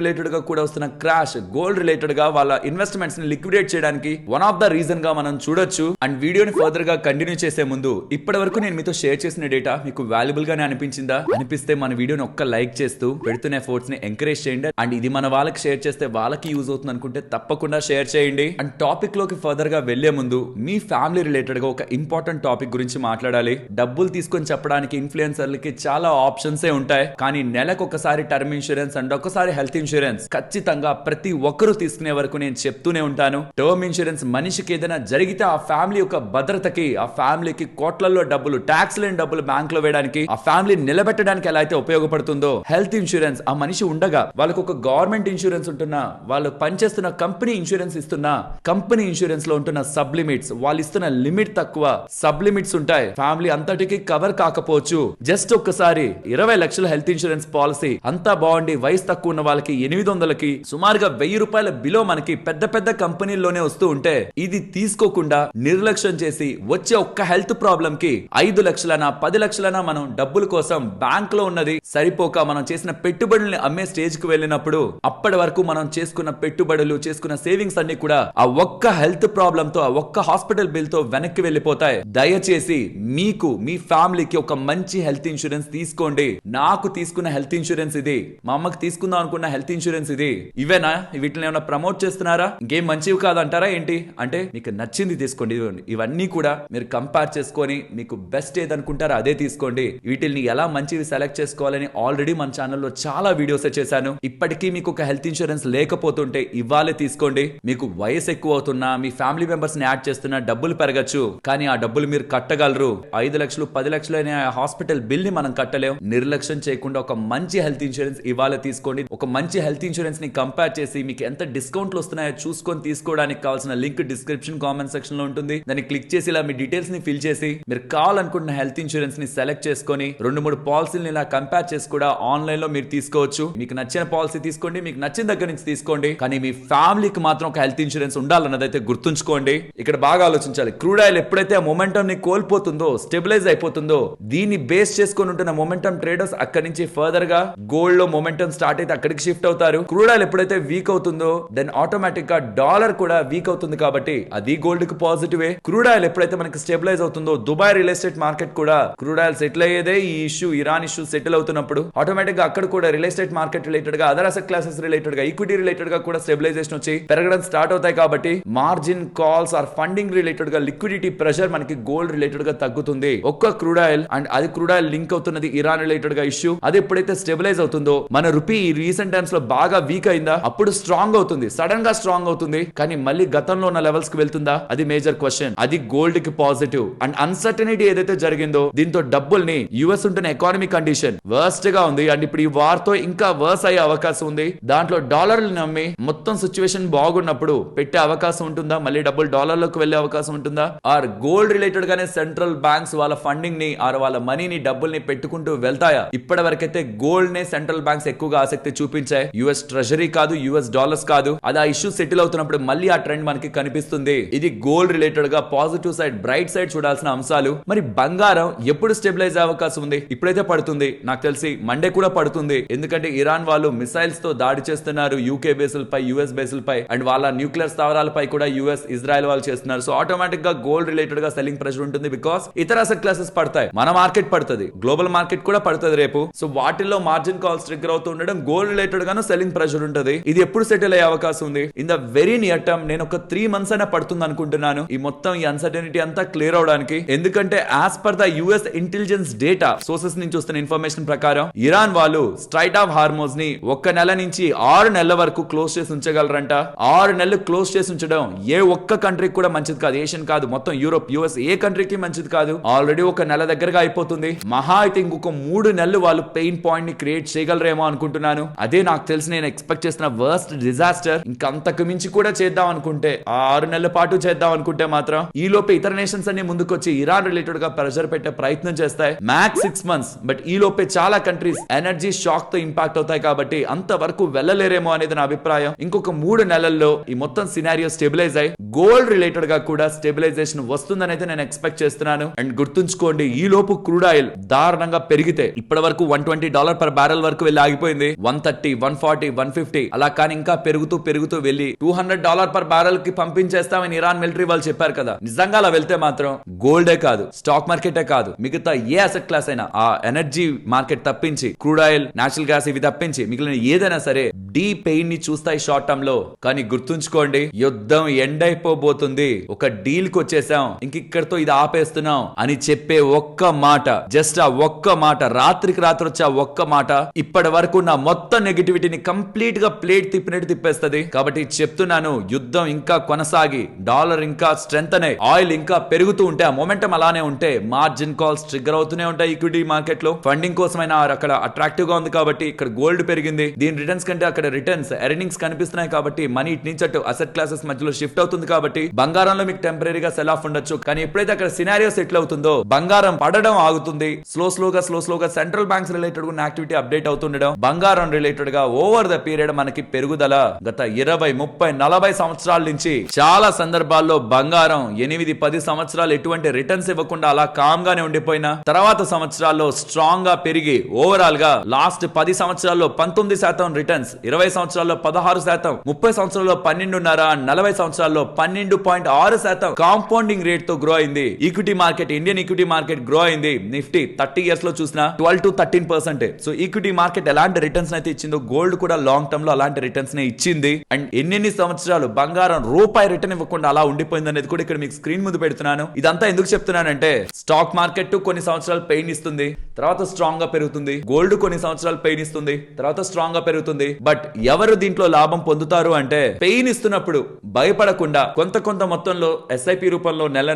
related గా కూడా వస్తున్న క్రాష్ గోల్డ్ రిలేటెడ్ గా వాళ్ళ ఇన్వెస్ట్మెంట్స్ ని లిక్విడేట్ చేయడానికి వన్ ఆఫ్ ద రీజన్ గా మనం చూడొచ్చు. అండ్ వీడియోని ఫర్దర్ గా కంటిన్యూ చేసే ముందు, ఇప్పటి వరకు నేను మీతో షేర్ చేసిన డేటా మీకు వాల్యుబుల్ గానే అనిపించిందా? అనిపిస్తే మన వీడియోని ఒక్క లైక్ చేస్తూ పెడుతున్న ఎఫర్ట్స్ ని ఎంకరేజ్ చేయండి. అండ్ ఇది మన వాళ్ళకి షేర్ చేస్తే వాళ్ళకి యూజ్ అవుతుంది అనుకుంటే తప్పకుండా షేర్ చేయండి. అండ్ టాపిక్ లోకి ఫర్దర్ గా వెళ్లే ముందు, మీ ఫ్యామిలీ రిలేటెడ్ గా ఒక ఇంపార్టెంట్ టాపిక్ గురించి మాట్లాడాలి. డబ్బులు తీసుకొని చెప్పడానికి ఇన్ఫ్లుయెన్సర్లకి చాలా ఆప్షన్స్ ఉంటాయి. కానీ నెలకు ఒకసారి టర్మ్ ఇన్సూరెన్స్ అండ్ ఒకసారి హెల్త్ ఇన్సూరెన్స్ ఖచ్చితంగా ప్రతి ఒక్కరూ తీసుకునే వరకు నేను చెప్తూనే ఉంటాను. టర్మ్ ఇన్సూరెన్స్ మనిషికి ఏదైనా జరిగితే ఆ ఫ్యామిలీ యొక్క భద్రతకి, ఆ ఫ్యామిలీకి కోట్లలో డబ్బులు, ట్యాక్స్ లేని డబ్బులు బ్యాంక్ లో వేయడానికి, ఆ ఫ్యామిలీ నిలబెట్టడానికి ఎలా అయితే ఉపయోగపడుతుందో, హెల్త్ ఇన్సూరెన్స్ ఆ మనిషి ఉండగా వాళ్ళకు ఒక గవర్నమెంట్ ఇన్సూరెన్స్ ఉంటున్నా, వాళ్ళు పనిచేస్తున్న కంపెనీ ఇన్సూరెన్స్ ఇస్తున్నా, కంపెనీ ఇన్సూరెన్స్ లో ఉంటున్న సబ్ లిమిట్స్, వాళ్ళు ఇస్తున్న లిమిట్ తక్కువ, సబ్ లిమిట్స్ ఉంటాయి, ఫ్యామిలీ అంతటికి కవర్ కాకపోవచ్చు. జస్ట్ ఒక్కసారి 20 లక్షల హెల్త్ ఇన్సూరెన్స్ పాలసీ అంతా బాగుండి వయసు తక్కువ ఉన్న వాళ్ళకి 800కి సుమారుగా 1000 రూపాయల బిలో మనకి పెద్ద పెద్ద కంపెనీల్లోనే వస్తూ ఉంటే, ఇది తీసుకోకుండా నిర్లక్ష్యం చేసి వచ్చే ఒక్క హెల్త్ ప్రాబ్లం కి 5 లక్షలనా 10 లక్షలనా మనం డబ్బుల కోసం బ్యాంక్ లో ఉన్నది సరిపోక మనం చేసిన పెట్టుబడుల్ని అమ్మే స్టేజ్ కి వెళ్ళినప్పుడు, అప్పటి వరకు మనం చేసుకున్న పెట్టుబడులు, చేసుకున్న సేవింగ్స్ అన్ని కూడా ఆ ఒక్క హెల్త్ ప్రాబ్లం తో, ఆ ఒక్క హాస్పిటల్ బిల్ తో వెనక్కి వెళ్ళిపోతాయి. దయచేసి మీకు, మీ ఫ్యామిలీకి ఒక మంచి హెల్త్ ఇన్సూరెన్స్ తీసుకోండి. నాకు తీసుకున్న హెల్త్ ఇన్సూరెన్స్ ఇది, మా అమ్మకి తీసుకుందాం అనుకున్న హెల్త్ ఇన్సూరెన్స్ ఇది. ఇవేనా? వీటిని ఏమైనా ప్రమోట్ చేస్తున్నారా? ఇంకేం మంచివి కాదంటారా ఏంటి? అంటే మీకు నచ్చింది తీసుకోండి. ఇవన్నీ కూడా మీరు కంపేర్ చేసుకొని మీకు బెస్ట్ ఏదనుకుంటారో అదే తీసుకోండి. వీటిని ఎలా మంచివి సెలెక్ట్ చేసుకోవాలని ఆల్రెడీ మన ఛానల్లో చాలా వీడియోస్ చేశాను. ఇప్పటికీ మీకు ఒక హెల్త్ ఇన్సూరెన్స్ లేకపోతుంటే ఇవ్వాలే తీసుకోండి. మీకు వయసు ఎక్కువ అవుతున్నా, మీ ఫ్యామిలీ మెంబర్స్ ని యాడ్ చేస్తున్నా డబ్బులు పెరగచ్చు, కానీ ఆ డబ్బులు మీరు కట్టగలరు. 5 లక్షలు 10 లక్షలు అనే హాస్పిటల్ బిల్ ని మనం కట్టలేం. నిర్లక్ష్యం చేయకుండా ఒక మంచి హెల్త్ ఇన్సూరెన్స్ ఇవ్వాలే తీసుకోండి. ఒక మంచి హెల్త్ ఇన్సూరెన్స్ ని కంపేర్ చేసి మీకు ఎంత డిస్కౌంట్లు వస్తున్నాయో చూసుకొని తీసుకోవడానికి కావాల్సిన లింక్ డిస్క్రిప్షన్ కామెంట్ సెక్షన్ లో ఉంటుంది. దాన్ని క్లిక్ చేసి ఇలా మీ డీటెయిల్స్ ని ఫిల్ చేసి మీరు కావాలనుకుంటున్న హెల్త్ ఇన్సూరెన్స్ ని సెలెక్ట్ చేసుకొని 2-3 పాలసీలను ఇలా కంపేర్ చేసి కూడా ఆన్లైన్ లో మీరు తీసుకోవచ్చు. మీకు నచ్చిన పాలసీ తీసుకోండి, మీకు నచ్చిన దగ్గర నుంచి తీసుకోండి. కానీ మీ ఫ్యామిలీకి మాత్రం ఒక హెల్త్ ఇన్సూరెన్స్ ఉండాలన్నదైతే గుర్తుంచుకోండి. ఇక్కడ బాగా ఆలోచించాలి. క్రూడ్ ఆయిల్ ఎప్పుడైతే ఆ మొమెంటం ని కోల్పోతుందో, స్టెబిలైజ్ అయిపోతుందో, దీన్ని బేస్ చేసుకొని ఉంటున్న మొమెంటం ట్రేడర్స్ అక్కడి నుంచి ఫర్దర్ గా గోల్డ్ లో మొమెంటం స్టార్ట్ అయితే అక్కడికి షిఫ్ట్ అవుతారు. క్రూడ్ ఆయిల్ ఎప్పుడైతే వీక్ అవుతుందో దెన్ ఆటోమేటిక్ గా డాలర్ కూడా వీక్ అవుతుంది. కాబట్టి అది గోల్డ్ కి పాజిటివ్. క్రూడ్ ఆయిల్ ఎప్పుడైతే మనకి స్టెబిలైజ్ అవుతుందో, దుబాయ్ రియల్ ఎస్టేట్ మార్కెట్ కూడా క్రూడ్ ఆయిల్ సెటిల్ అయ్యేదే ఈ ఇష్యూ, ఇరాన్ ఇష్యూ సెటిల్ అవుతున్నప్పుడు ఆటోమేటిక్ గా అక్కడ కూడా రియల్ ఎస్టేట్ మార్కెట్ రిలేటెడ్ గా, అదర్ అసెట్ క్లాసెస్ రిలేటెడ్ గా, ఈక్విటీ రిలేటెడ్ గా కూడా స్టెబిలైజేషన్ వచ్చి పెరగడం స్టార్ట్ అవుతాయి. కాబట్టి margin calls or funding related గా లిక్విడిటీ ప్రెషర్ మనకి గోల్డ్ రిలేటెడ్ గా తగ్గుతుంది. ఒక్క క్రూడ్ ఆయిల్, అండ్ అది క్రూడ్ ఆయిల్ లింక్ అవుతున్నది ఇరాన్ రిలేటెడ్ గా ఇష్యూ. అది ఎప్పుడైతే ఎప్పుడైతే స్టెబిలైజ్ అవుతుందో మన రూపీ ఈ రీసెంట్ టైమ్స్ లో బాగా వీక్ అయిందా, అప్పుడు స్ట్రాంగ్ అవుతుంది, సడన్ గా స్ట్రాంగ్ అవుతుంది. కానీ మళ్ళీ గతంలో ఉన్న లెవెల్స్ కి వెళ్తుందా, అది మేజర్ క్వశ్చన్. అది గోల్డ్ కి పాజిటివ్. అండ్ అన్సర్టనిటీ ఏదైతే జరిగిందో దీంతో డబ్బుల్ని యుఎస్ ఉంటున్న ఎకానమీ కండిషన్ వర్స్ట్ గా ఉంది. అండ్ ఇప్పుడు ఈ వార్ తో ఇంకా వర్స్ అయ్యే అవకాశం ఉంది. దాంట్లో డాలర్లు నమ్మి మొత్తం సిచ్యువేషన్ బాగున్నప్పుడు పెట్టే అవకాశం ఉంటుందా, మళ్ళీ డబ్బులు డాలర్లకు వెళ్లే అవకాశం ఉంటుందా, ఆర్ గోల్డ్ రిలేటెడ్ గానే సెంట్రల్ బ్యాంక్స్ వాళ్ళ ఫండింగ్ ని ఆర్ వాళ్ళ మనీని డబ్బుల్ని పెట్టుకుంటూ వెళ్తాయా? ఇప్పటి వరకైతే గోల్డ్ నే సెంట్రల్ బ్యాంక్స్ ఎక్కువగా ఆసక్తి చూపించాయి. యుఎస్ ట్రెజరీ కాదు, యుఎస్ డాలర్స్ కాదు. అది ఆ ఇష్యూ సెటిల్ అవుతున్నప్పుడు మళ్ళీ ఆ ట్రెండ్ మనకి కనిపిస్తుంది. ఇది గోల్డ్ రిలేటెడ్ గా పాజిటివ్ సైడ్, బ్రైట్ సైడ్ చూడాల్సిన అంశాలు. మరి బంగారం ఎప్పుడు స్టెబిలైజ్ అయ్యే అవకాశం ఉంది? ఇప్పుడైతే పడుతుంది, నాకు తెలిసి మండే కూడా పడుతుంది. ఎందుకంటే ఇరాన్ వాళ్ళు మిసైల్స్ తో దాడి చేస్తున్నారు యూకే బేసుల పై, యుఎస్ బేసుల పై, అండ్ వాళ్ళ న్యూక్లియర్ స్థావరాలపై కూడా యుఎస్ ఇజ్రాయెల్ వాళ్ళు చేస్తున్నారు. సో ఆటోమేటిక్ గా గోల్డ్ రిలేటెడ్ గా సెల్లింగ్ ప్రెషర్ ఉంటుంది. బికాస్ ఇతర అసెట్ క్లాసెస్ పడతాయి, మన మార్కెట్ పడుతుంది, గ్లోబల్ మార్కెట్ కూడా పడుతుంది రేపు. సో వాటిల్లో మార్జిన్ కాల్స్ ట్రిగ్గర్ అవుతూ ఉండడం, గోల్డ్ రిలేటెడ్ గాను సెల్లింగ్ ప్రెషర్ ఉంటుంది. ఇది ఎప్పుడు సెటిల్ అయ్యే అవకాశం ఉంది? In the very near term నేను ఒక 3 months అయినా పడుతుంది అనుకుంటున్నాను ఈ మొత్తం ఈ అన్సర్టనిటీ అంతా క్లియర్ అవడానికి. ఎందుకంటే as per the US intelligence data sources నుంచి వస్తున్న ఇన్ఫర్మేషన్ ప్రకారం ఇరాన్ వాళ్ళు స్ట్రైట్ ఆఫ్ హార్మోజ్ ని 1 నెల నుంచి 6 నెలల వరకు క్లోజ్ చేసి ఉంచగలరంట. 6 నెలలు క్లోజ్ చేసి ఉంచడం ఏ ఒక్క కంట్రీకి కూడా మంచిది కాదు. ఏషియన్ కాదు, మొత్తం యూరోప్, యుఎస్ ఏ కంట్రీకి మంచిది కాదు. ఆల్రెడీ 1 నెల దగ్గరగా అయిపోతుంది. మహా అయితే ఇంకొక 3 నెలలు వాళ్ళు పెయిన్ పాయింట్ ని క్రియేట్ చేయగలరేమో అనుకుంటున్నాను. అదే నాకు తెలిసి నేను ఎక్స్పెక్ట్ చేసిన వర్స్ట్ డిజాస్టర్. ఇంకంతకు మించి కూడా చేద్దాం అనుకుంటే, ఆ 6 నెలల పాటు చేద్దాం అనుకుంటే మాత్రం ఈ లోపే ఇతర నేషన్స్ అన్ని ముందుకొచ్చి ఇరాన్ రిలేటెడ్ గా ప్రెషర్ పెట్టే ప్రయత్నం చేస్తాయి. Max 6 months. బట్ ఈ లోపే చాలా కంట్రీస్ ఎనర్జీ షాక్ తో ఇంపాక్ట్ అవుతాయి కాబట్టి అంతవరకు వెళ్ళలేరేమో అనేది నా అభిప్రాయం. ఇంకొక 3 నెలల్లో ఈ మొత్తం సినారియో స్టెబిలైజ్ అయ్యి గోల్డ్ రిలేటెడ్ గా కూడా స్టెబిలైజేషన్ వస్తుందని అయితే నేను ఎక్స్పెక్ట్ చేస్తున్నాను. అండ్ గుర్తుంచుకోండి, ఈ లోపు క్రూడ్ ఆయిల్ దారుణంగా పెరిగితే ఇప్పటి వరకు $120 per barrel వరకు వెళ్ళి ఆగిపోయింది. 130, 140, 150 అలా. కానీ ఇంకా పెరుగుతూ పెరుగుతూ వెళ్ళి $200 per barrel కి పంపించేస్తామని ఇరాన్ మిలిటరీ వాళ్ళు చెప్పారు కదా. నిజంగా అలా వెళ్తే మాత్రం గోల్డే కాదు, స్టాక్ మార్కెటే కాదు, మిగతా ఏ అసెట్ క్లాస్ అయినా, ఆ ఎనర్జీ మార్కెట్ తప్పించి, క్రూడ్ ఆయిల్, నేచురల్ గ్యాస్ ఇవి తప్పించి మిగిలిన ఏదైనా సరే డీప్ పెయిన్ ని చూస్తాయి షార్ట్ టర్మ్ లో. కానీ గుర్తుంచుకోండి, యుద్ధం ఎండ్ అయిపోబోతుంది. ఒక డీల్ కి వచ్చేసాం, ఇంకిక్కడితో ఇది ఆపేస్తున్నాం అని చెప్పే ఒక్క మాట, జస్ట్ ఆ ఒక్క మాట, రాత్రికి రాత్రి వచ్చే ఆ ఒక్క మాట ఇప్పటి వరకు నా మొత్తం నెగటివిటీని కంప్లీట్ గా ప్లేట్ తిప్పినట్టు తిప్పేస్తుంది. కాబట్టి చెప్తున్నాను, యుద్ధం ఇంకా కొనసాగి, డాలర్ ఇంకా స్ట్రెంత్ అనే, ఆయిల్ ఇంకా పెరుగుతూ ఉంటే, ఆ మొమెంటం అలానే ఉంటే మార్జిన్ కాల్స్ ట్రిగ్గర్ అవుతూనే ఉంటాయి. ఈక్విటీ మార్కెట్ లో ఫండింగ్ కోసమైనా అక్కడ అట్రాక్టివ్ గా ఉంది కాబట్టి ఇక్కడ గోల్డ్ పెరిగింది. దీని రిటర్న్స్ కంటే అక్కడ రిటర్న్స్, ఎర్నింగ్స్ కనిపిస్తున్నాయి కాబట్టి మనీ ఇటు నుంచి అటు అసెట్ క్లాసెస్ మధ్యలో షిఫ్ట్ అవుతుంది. కాబట్టి బంగారంలో మీకు టెంపరీగా సెల్ ఆఫ్ ఉండొచ్చు. కానీ ఎప్పుడైతే అక్కడ సినారియో సెటిల్ అవుతుందో బంగారం పడడం ఆగుతుంది. స్లోగా సెంట్రల్ బ్యాంక్స్ రిలేటెడ్ ఉన్న యాక్టివిటీ అప్డేట్ అవుతుండడం, బంగారం రిలేటెడ్ గా ఓవర్ ద పీరియడ్ మనకి పెరుగుదల గత 20, 30, 40 సంవత్సరాల నుంచి చాలా సందర్భాల్లో బంగారం 8, 10 సంవత్సరాలు ఎటువంటి రిటర్న్స్ ఇవ్వకుండా అలా కామ్ గానే ఉండిపోయినా తర్వాత సంవత్సరాల్లో స్ట్రాంగ్ గా పెరిగి ఓవరాల్ గా లాస్ట్ 10 సంవత్సరాల్లో 19% రిటర్న్స్, 20 సంవత్సరాల్లో 16%, 30 సంవత్సరాల్లో 12.5, 40 సంవత్సరాల్లో 12.6% కాంపౌండింగ్ రేట్ తో గ్రో అయింది. Equity market, Indian equity market grow అయింది. నిఫ్టీ 30 years లో చూసిన 12 to 13%. సో ఈక్విటీ మార్కెట్ ఎలాంటి రిటర్న్స్ అయితే ఇచ్చిందో గోల్డ్ కూడా లాంగ్ టర్మ్ లో అలాంటి రిటర్న్స్ నే ఇచ్చింది. అండ్ ఎన్ని సంవత్సరాలు బంగారం రూపాయి రిటర్న్ ఇవ్వకుండా అలా ఉండిపోయింది అనేది కూడా ఇక్కడ మీకు స్క్రీన్ ముందు పెడుతున్నాను. ఇదంతా ఎందుకు చెప్తున్నానంటే, స్టాక్ మార్కెట్ కొన్ని సంవత్సరాలు పెయిన్ ఇస్తుంది, తర్వాత స్ట్రాంగ్ గా పెరుగుతుంది. గోల్డ్ కొన్ని సంవత్సరాలు పెయిన్ ఇస్తుంది, తర్వాత స్ట్రాంగ్ గా పెరుగుతుంది. బట్ ఎవరు దీంట్లో లాభం పొందుతారు అంటే, పెయిన్ ఇస్తున్నప్పుడు భయపడకుండా కొంత మొత్తంలో ఎస్ఐపి రూపంలో నెల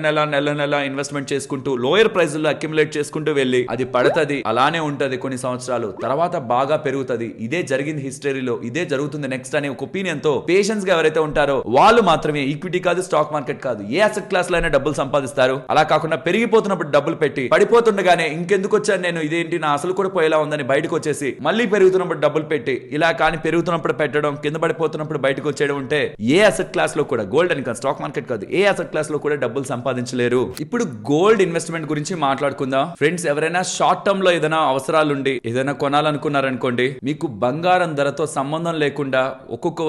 నెల ఇన్వెస్ట్మెంట్ చేసుకుంటూ లోయర్ ప్రైస్ లో అక్యుములేట్ చేసుకుంటూ వెళ్ళి అది పడుతుంది, అలానే ఉంటది కొన్ని సంవత్సరాలు, తర్వాత బాగా పెరుగుతుంది. ఇదే జరిగింది హిస్టరీలో, ఇదే జరుగుతుంది నెక్స్ట్ అనే ఒక ఒపీనియన్ తో పేషెన్స్ గా ఎవరైతే ఉంటారో వాళ్ళు మాత్రమే ఈక్విటీ కాదు, స్టాక్ మార్కెట్ కాదు, ఏ అసెట్ క్లాస్ లో అయినా డబ్బులు సంపాదిస్తారు. అలా కాకుండా పెరిగిపోతున్నప్పుడు డబ్బులు పెట్టి పడిపోతుండగానే ఇంకెందుకు వచ్చాను నేను, ఇదేంటి నా అసలు కూడా పోయేలా ఉందని బయటకు వచ్చేసి మళ్ళీ పెరుగుతున్నప్పుడు డబ్బులు పెట్టి, ఇలా కానీ పెరుగుతున్నప్పుడు పెట్టడం, కింద పడిపోతున్నప్పుడు బయటకు వచ్చేయడం ఉంటే ఏ అసెట్ క్లాస్ లో కూడా, గోల్డ్ అని కాదు, స్టాక్ మార్కెట్ కాదు, ఏ అసెట్ క్లాస్ లో కూడా డబ్బులు సంపాదించలేరు. ఇప్పుడు గోల్డ్ ఇన్వెస్ట్మెంట్ గురించి మాట్లాడుకుందాం ఫ్రెండ్స్. ఎవరైనా షార్ట్ టర్మ్ లో ఏదైనా అవసరాలుండి ఏదైనా కొనాలనుకున్నారనుకోండి, మీకు బంగారం ధరతో సంబంధం లేకుండా ఒక్కొక్క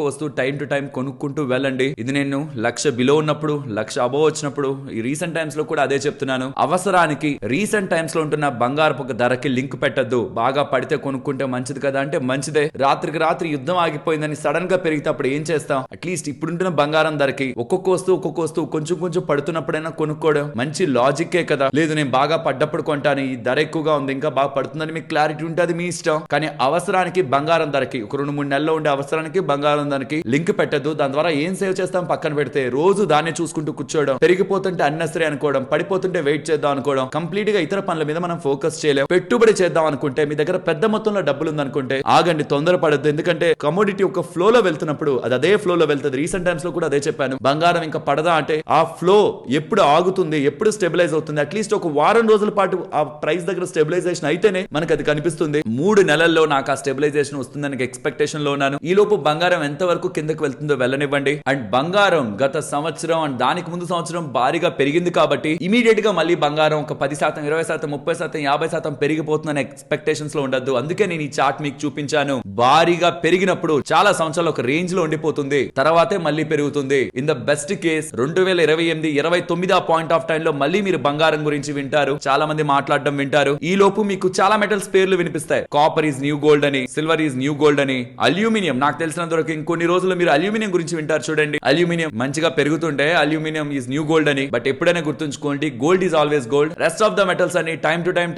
వస్తువు టైం టు టైం కొనుక్కుంటూ వెళ్ళండి. ఇది నేను 1,00,000 బిలో ఉన్నప్పుడు, 1,00,000 అబోవ్ వచ్చినప్పుడు, ఈ రీసెంట్ టైమ్స్ లో కూడా అదే చెప్తున్నాను. అవసరానికి రీసెంట్ టైమ్స్ లో ఉంటున్న బంగారపు ధరకి లింక్ పెట్టద్దు. బాగా పడితే కొనుక్కుంటే మంచిది కదా అంటే మంచిదే. రాత్రికి రాత్రి యుద్ధం ఆగిపోయిందని సడన్ గా పెరిగితే అప్పుడు ఏం చేస్తాం? అట్లీస్ట్ ఇప్పుడుంటున్న బంగారం ధరకి ఒక్కొక్క వస్తువు కొంచెం పడుతున్నప్పుడైనా కొనుక్కోవడం మంచి లాజిక్కే కదా. లేదు నేను బాగా పడ్డప్పుడు కొంటాను, ఈ ధర ఎక్కువగా ఉంది ఇంకా బాగా పడుతుందని మీకు క్లారిటీ ఉంటే అది మీ ఇష్టం. కానీ అవసరానికి బంగారం ధరకి ఒక 2-3 నెలల్లో ఉండే అవసరానికి బంగారం ధరకి లింక్ పెట్టద్దు. దాని ద్వారా ఏం సేవ్ చేస్తాం పక్కన పెడితే రోజు దాన్ని చూసుకుంటూ కూర్చోవడం, పెరిగిపోతుంటే అన్నెసరీ అనుకోవడం, పడిపోతుంటే వెయిట్ చేద్దాం అనుకోవడం, కంప్లీట్ గా ఇతర పనుల మీద మనం ఫోకస్ చేయలేం. పెట్టుబడి చేద్దాం అనుకుంటే మీ దగ్గర పెద్ద మొత్తంలో డబ్బులు ఉందనుకుంటే ఆగండి, తొందరపడద్దు. ఎందుకంటే కమోడిటీ ఒక ఫ్లో లో వెళ్తున్నప్పుడు అది అదే ఫ్లో లో వెళ్తుంది. రీసెంట్ టైమ్స్ లో కూడా అదే చెప్పాను. బంగారం ఇంకా పడదా అంటే ఆ ఫ్లో ఎప్పుడు ఆగుతుంది, ఎప్పుడు స్టెబిలైజ్ అవుతుంది, అట్లీస్ట్ ఒక వారం రోజుల పాటు ఆ ప్రైస్ దగ్గర స్టెబిలైజేషన్ అయితేనే మనకు అది కనిపిస్తుంది. 3 నెలల్లో నాకు ఆ స్టెబిలైజేషన్ వస్తుందని ఎక్స్పెక్టేషన్ లో ఉన్నాను. ఈ లోపు బంగారం ఎంత వరకు కిందకు వెళ్తుందో వెళ్ళనివ్వండి. అండ్ బంగారం గత సంవత్సరం అండ్ దానికి ముందు సంవత్సరం భారీగా పెరిగింది కాబట్టి ఇమీడియట్ గా మళ్ళీ బంగారం ఒక 10%, 20%, 30%, 50% పెరిగిపోతుందని ఎక్స్పెక్టేషన్స్ లో ఉండద్దు. అందుకే నేను ఈ చార్ట్ మీకు చూపించాను. భారీగా పెరిగినప్పుడు చాలా సంవత్సరాలు ఒక రేంజ్ లో ఉండిపోతుంది, తర్వాతే మళ్ళీ పెరుగుతుంది. In the best case 2028, 29 point of time లో మళ్ళీ మీరు బంగారం గురించి వింటారు, చాలా మంది మాట్లాడడం వింటారు. ఈ లోపు మీకు చాలా మెటల్స్ పేర్లు వినిపిస్తాయి. కాపర్ ఈజ్ న్యూ గోల్డ్ అని, సిల్వర్ ఈజ్ న్యూ గోల్డ్ అని, అల్యూమినియం నాకు తెలిసినంత వరకు ఇంకొన్ని రోజులు మీరు అల్యూమినియం గురించి వింటారు. చూడండి, అల్యూమినియం మంచిగా పెరుగుతుంటే అల్యూమినియం ఈజ్ న్యూ గోల్డ్ అని. బట్ ఎప్పుడైనా గుర్తుంచుకోండి, gold is always gold. Rest of the metals అని టైం టు టైం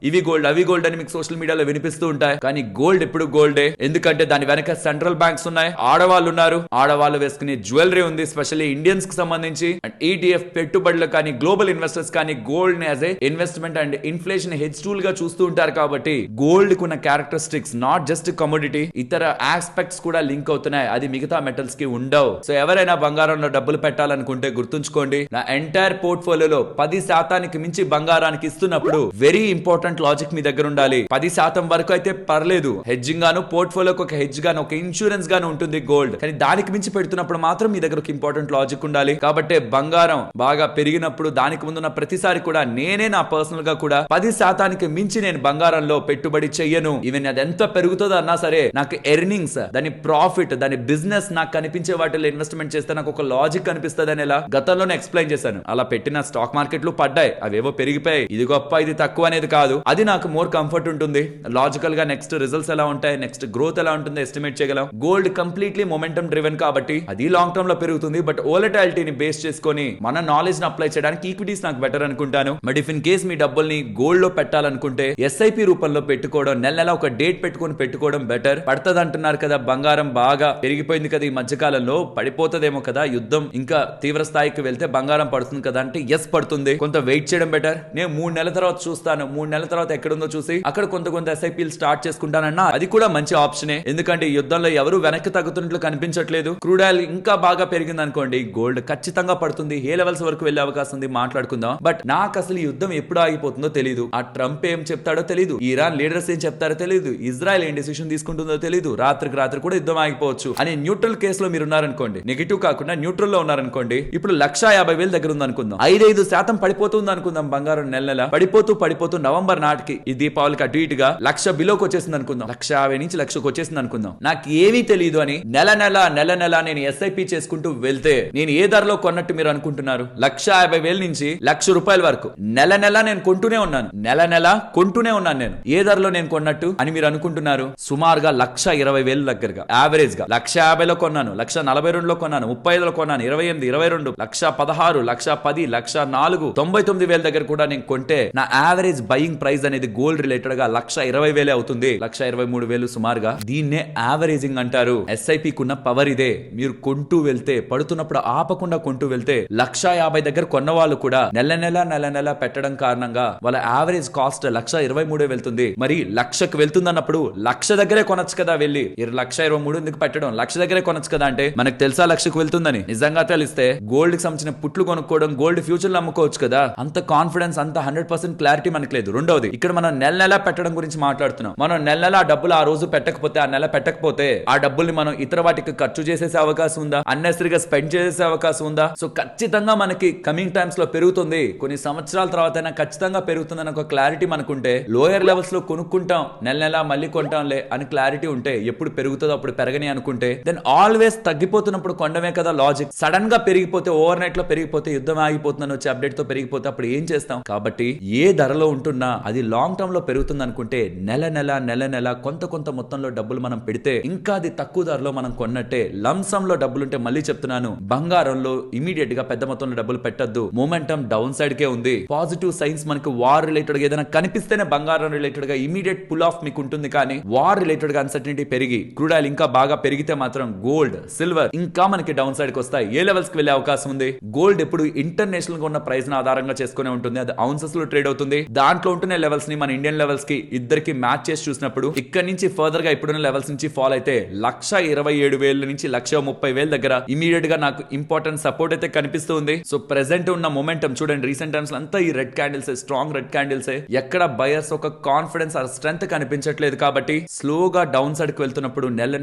ఇవి గోల్డ్ అవి గోల్డ్ అని మీకు సోషల్ మీడియాలో వినిపిస్తూ ఉంటాయి. కానీ గోల్డ్ ఎప్పుడు గోల్డే. ఎందుకంటే దాని వెనక సెంట్రల్ బ్యాంక్స్ ఉన్నాయి, ఆడవాళ్ళు ఉన్నారు, ఆడవాళ్ళు వేసుకునే జ్యువెలరీ ఉంది. స్పెషల్లీ ఇండియన్స్ కి సంబంధించి అండ్ ఈటీఎఫ్ పెట్టుబడులు కానీ గ్లోబల్ ఇన్వెస్టర్స్ కానీ గోల్డ్ ని as a investment and inflation hedge tool గా చూస్తూ ఉంటారు. కాబట్టి గోల్డ్ కున్న క్యారెక్టరిస్టిక్స్ నాట్ జస్ట్ కమోడిటీ, ఇతర ఆస్పెక్ట్స్ కూడా లింక్ అవుతున్నాయి. అది మిగతా మెటల్స్ కి ఉండవు. సో ఎవరైనా బంగారంలో డబ్బులు పెట్టాలనుకుంటే గుర్తుంచుకోండి, నా ఎంటైర్ పోర్ట్ఫోలియోలో 10% మించి బంగారానికి ఇస్తున్నప్పుడు వెరీ ఇంపార్టెంట్ లాజిక్ మీ దగ్గర ఉండాలి. 10% వరకు అయితే పర్లేదు, హెడ్జింగ్ గాను పోర్ట్ఫోలియోకి ఒక హెడ్జ్ గాను ఒక ఇన్సూరెన్స్ గాను ఉంటుంది గోల్డ్. కానీ దానికి మించి పెడుతున్నప్పుడు మాత్రం మీ దగ్గర ఒక ఇంపార్టెంట్ లాజిక్ ఉండాలి. కాబట్టి బంగారం బాగా పెరిగినప్పుడు దానికి ముందున్న ప్రతిసారి కూడా నేనే నా పర్సనల్ గా కూడా 10% మించి నేను బంగారంలో పెట్టుబడి చెయ్యను. ఈవెన్ అది ఎంత పెరుగుతుందో అన్నా సరే నాకు ఎర్నింగ్స్, దాని ప్రాఫిట్, దాని బిజినెస్ నాకు కనిపించే వాటిలో ఇన్వెస్ట్మెంట్ చేస్తే నాకు ఒక లాజిక్ కనిపిస్తుంది అని గతంలోనే ఎక్స్ప్లెయిన్ చేశాను. అలా పెట్టిన స్టాక్ మార్కెట్లు పడ్డాయి, అవేవో పెరిగిపోయాయి. ఇది గొప్ప ఇది తక్కువ అనేది కాదు. అది నాకు మోర్ కంఫర్ట్ ఉంటుంది. లాజికల్ గా నెక్స్ట్ రిజల్ట్స్ ఎలా ఉంటాయి, నెక్స్ట్ గ్రోత్ ఎలా ఉంటుందో ఎస్టిమేట్ చేయగలం. గోల్డ్ కంప్లీట్లీ మొమెంటం డ్రివెన్ కాబట్టి అది లాంగ్ టర్మ్ లో పెరుగుతుంది. బట్ వోలటాలిటీని బేస్ చేసుకొని మన నాలెడ్జ్ ని అప్లై చేయడానికి ఈక్విటీస్ నాకు బెటర్ అనుకుంటాను. బట్ ఇఫ్ ఇన్ కేస్ మీ డబ్బుల్ని గోల్డ్ లో పెట్టాలనుకుంటే ఎస్ఐపి రూపంలో పెట్టుకోవడం, నెల నెల ఒక డేట్ పెట్టుకొని పెట్టుకోవడం బెటర్. పడుతుంది అంటున్నారు కదా, బంగారం బాగా పెరిగిపోయింది కదా ఈ మధ్యకాలంలో, పడిపోతుందేమో కదా, యుద్ధం ఇంకా తీవ్ర స్థాయికి వెళ్తే బంగారం పడుతుంది కదా అంటే ఎస్ పడుతుంది. కొంత వెయిట్ చేయడం బెటర్. నేను 3 నెలల తర్వాత చూస్తాను, 3 నెలల తర్వాత ఎక్కడుందో చూసి అక్కడ కొంత ఎస్ఐపీలు స్టార్ట్ చేసుకుంటానన్నా అది కూడా మంచి ఆప్షనే. ఎందుకంటే ఈ యుద్ధంలో ఎవరు వెనక్కి తగ్గుతున్నట్లు కనిపించట్లేదు. క్రూడ్ ఆయిల్ ఇంకా బాగా పెరిగింది అనుకోండి, గోల్డ్ ఖచ్చితంగా పడుతుంది. ఏ లెవెల్స్ వరకు వెళ్లే అవకాశం ఉంది మాట్లాడుకుందాం. బట్ నాకు అసలు ఈ యుద్ధం ఎప్పుడు ఆగిపోతుందో తెలియదు. ఆ ట్రంప్ ఏం చెప్తాడో తెలియదు, ఇరాన్ లీడర్స్ ఏం చెప్తారో తెలియదు, ఇజ్రాయెల్ ఏం డిసిషన్ తీసుకుంటుందో తెలియదు. రాత్రికి రాత్రి కూడా యుద్ధం ఆగిపోవచ్చు అని న్యూట్రల్ కేసులో మీరు ఉన్నారనుకోండి, నెగిటివ్ కాకుండా న్యూట్రల్ లో ఉన్నారనుకోండి. ఇప్పుడు 1,50,000 దగ్గర ఉంది అనుకుందాం, 5% పడిపోతుంది అనుకుందాం. బంగారం నెల నెల పడిపోతూ నవంబర్ నాటికి ఈ దీపావళికి అటు ఇటుగా 1,00,000 బిలోకి వచ్చేసింది అనుకుందాం, 1,50,000 నుంచి 1,00,000 వచ్చేసింది అనుకుందాం. నాకు ఏమీ తెలియదు అని నెల నెల నేను ఎస్ఐపి చేసుకుంటూ వెళ్తే నేను ఏ ధరలో కొన్నట్టు మీరు అనుకుంటున్నారు? 1,50,000 నుంచి ₹1,00,000 వరకు నెల నెల నేను కొంటూనే ఉన్నాను. నేను ఏ ధరలో నేను కొన్నట్టు అని మీరు అనుకుంటున్నారు? సుమారుగా 1,20,000 దగ్గరగా యావరేజ్ గా 1,50,000లో కొన్నాను, 1,42,000లో కొన్నాను, 35లో కొన్నాను, 28, 22, 1,16, 1,10, 1,04, 99,000 దగ్గర కూడా నేను కొంటే నా యావరేజ్ బయింగ్ ప్రైస్ అనేది గోల్డ్ రిలేటెడ్ గా 1,20,000 అవుతుంది, 1,23,000 సుమారుగా. దీన్నే యావరేజింగ్ అంటారు. ఎస్ఐపి కున్న పవర్ ఇదే. మీరు కొంటూ వెళ్తే, పడుతున్నప్పుడు ఆపకుండా కొంటూ వెళ్తే 1,50,000 దగ్గర కొన్న వాళ్ళు కూడా నెల నెల పెట్టడం కారణంగా వాళ్ళ యావరేజ్ కాస్ట్ 1,23,000 వెళ్తుంది. మరి 1,00,000కి వెళ్తుంది అన్నప్పుడు 1,00,000 దగ్గరే కొనొచ్చు కదా, వెళ్ళి 1,23,000 ఎందుకు పెట్టడం, 1,00,000 దగ్గరే కొనొచ్చు కదా అంటే మనకు తెలుసా 1,00,000కి వెళ్తుందని? నిజంగా తెలిస్తే గోల్డ్ కి సంబంధించిన పుట్లు కొనుక్కోవడం, గోల్డ్ ఫ్యూచర్ లో అమ్ముకోవచ్చు కదా. అంత కాన్ఫిడెన్స్, అంత 100% క్లారిటీ మనకు లేదు. రెండవది, ఇక్కడ మనం నెల పెట్టడం గురించి మాట్లాడుతున్నాం. మనం నెల ఆ డబ్బులు ఆ రోజు పెట్టకపోతే, ఆ నెల పెట్టకపోతే ఆ డబ్బుల్ని మనం ఇతర వాటికి ఖర్చు చేసేసే అవకాశం ఉందా? అన్నెసరీగా స్పెండ్ చేసే అవకాశం ఉందా? సో ఖచ్చితంగా మనకి కమింగ్ టైమ్స్ లో పెరుగుతుంది. కొన్ని సంవత్సరాల తర్వాత ఖచ్చితంగా పెరుగుతుందని ఒక క్లారిటీ మనకుంటే, లోయర్ లెవెల్స్ లో కొనుక్కుంటాం, నెల మళ్ళీ కొంటాంలే అని క్లారిటీ ఉంటే, ఎప్పుడు పెరుగుతుందో అప్పుడు పెరగని అనుకుంటే, దెన్ ఆల్వేస్ తగ్గిపోతున్నప్పుడు కొండమే కదా లాజిక్. సడన్ గా పెరిగిపోతే, ఓవర్ నైట్ లో పెరిగిపోతే, యుద్ధం ఆగిపోతుందని వచ్చే అప్డేట్ తో పెరిగిపోతే అప్పుడు ఏం చేస్తాం? కాబట్టి ఏ ధరలో ఉంటున్నా అది లాంగ్ టర్మ్ లో పెరుగుతుంది అనుకుంటే నెల నెల కొంత మొత్తంలో డబ్బులు మనం పెడితే ఇంకా అది తక్కువ ధరలో మనం కొన్నట్టే. లంసమ్ లో డబ్బులుంటే, మళ్ళీ చెప్తున్నాను, బంగారంలో ఇమీడియట్ గా పెద్ద మొత్తంలో డబ్బులు పెట్టద్దు. మొమెంటం డౌన్ సైడ్ కే ఉంది. పాజిటివ్ సైన్స్ మనకి వార్ రిలేటెడ్ ఏదైనా కనిపిస్తేనే బంగారం బంగారం రిలేటెడ్ గా ఇమీడియట్ పుల్ ఆఫ్ మీకు ఉంటుంది, కానీ వార్ రిలేటెడ్ గా అన్సర్టనిటీ పెరిగి క్రూడ్ ఆయిల్ ఇంకా బాగా పెరిగితే మాత్రం గోల్డ్ సిల్వర్ ఇంకా మనకి డౌన్ సైడ్ కి వస్తాయి. ఏ లెవెల్స్ కి వెళ్లే అవకాశం ఉంది? గోల్డ్ ఎప్పుడు ఇంటర్నేషనల్ గా ఉన్న ప్రైస్ ని ఆధారంగా చేసుకునే ఉంటుంది, అది ఔన్సెస్ లో ట్రేడ్ అవుతుంది. దాంట్లో ఉంటున్న లెవెల్స్ ని మన ఇండియన్ లెవెల్స్ కి ఇద్దరికి మ్యాచ్ చేసి చూసినప్పుడు ఇక్కడ నుంచి ఫర్దర్ గా ఇప్పుడున్న లెవెల్స్ నుంచి ఫాల్ అయితే 1,27,000 నుంచి 1,30,000 దగ్గర ఇమీడియట్ గా నాకు ఇంపార్టెంట్ సపోర్ట్ అయితే కనిపిస్తుంది. సో ప్రెసెంట్ ఉన్న మొమెంటం చూడండి, రీసెంట్ టైమ్స్ అంతా ఈ red candles, strong red candles, ఎక్కడ బయర్స్ ఒక కాన్ఫిడెన్స్ ఆ స్ట్రెంత్ కనిపించట్లేదు. కాబట్టి స్లోగా డౌన్ సైడ్ కి వెళ్తున్నప్పుడు నెల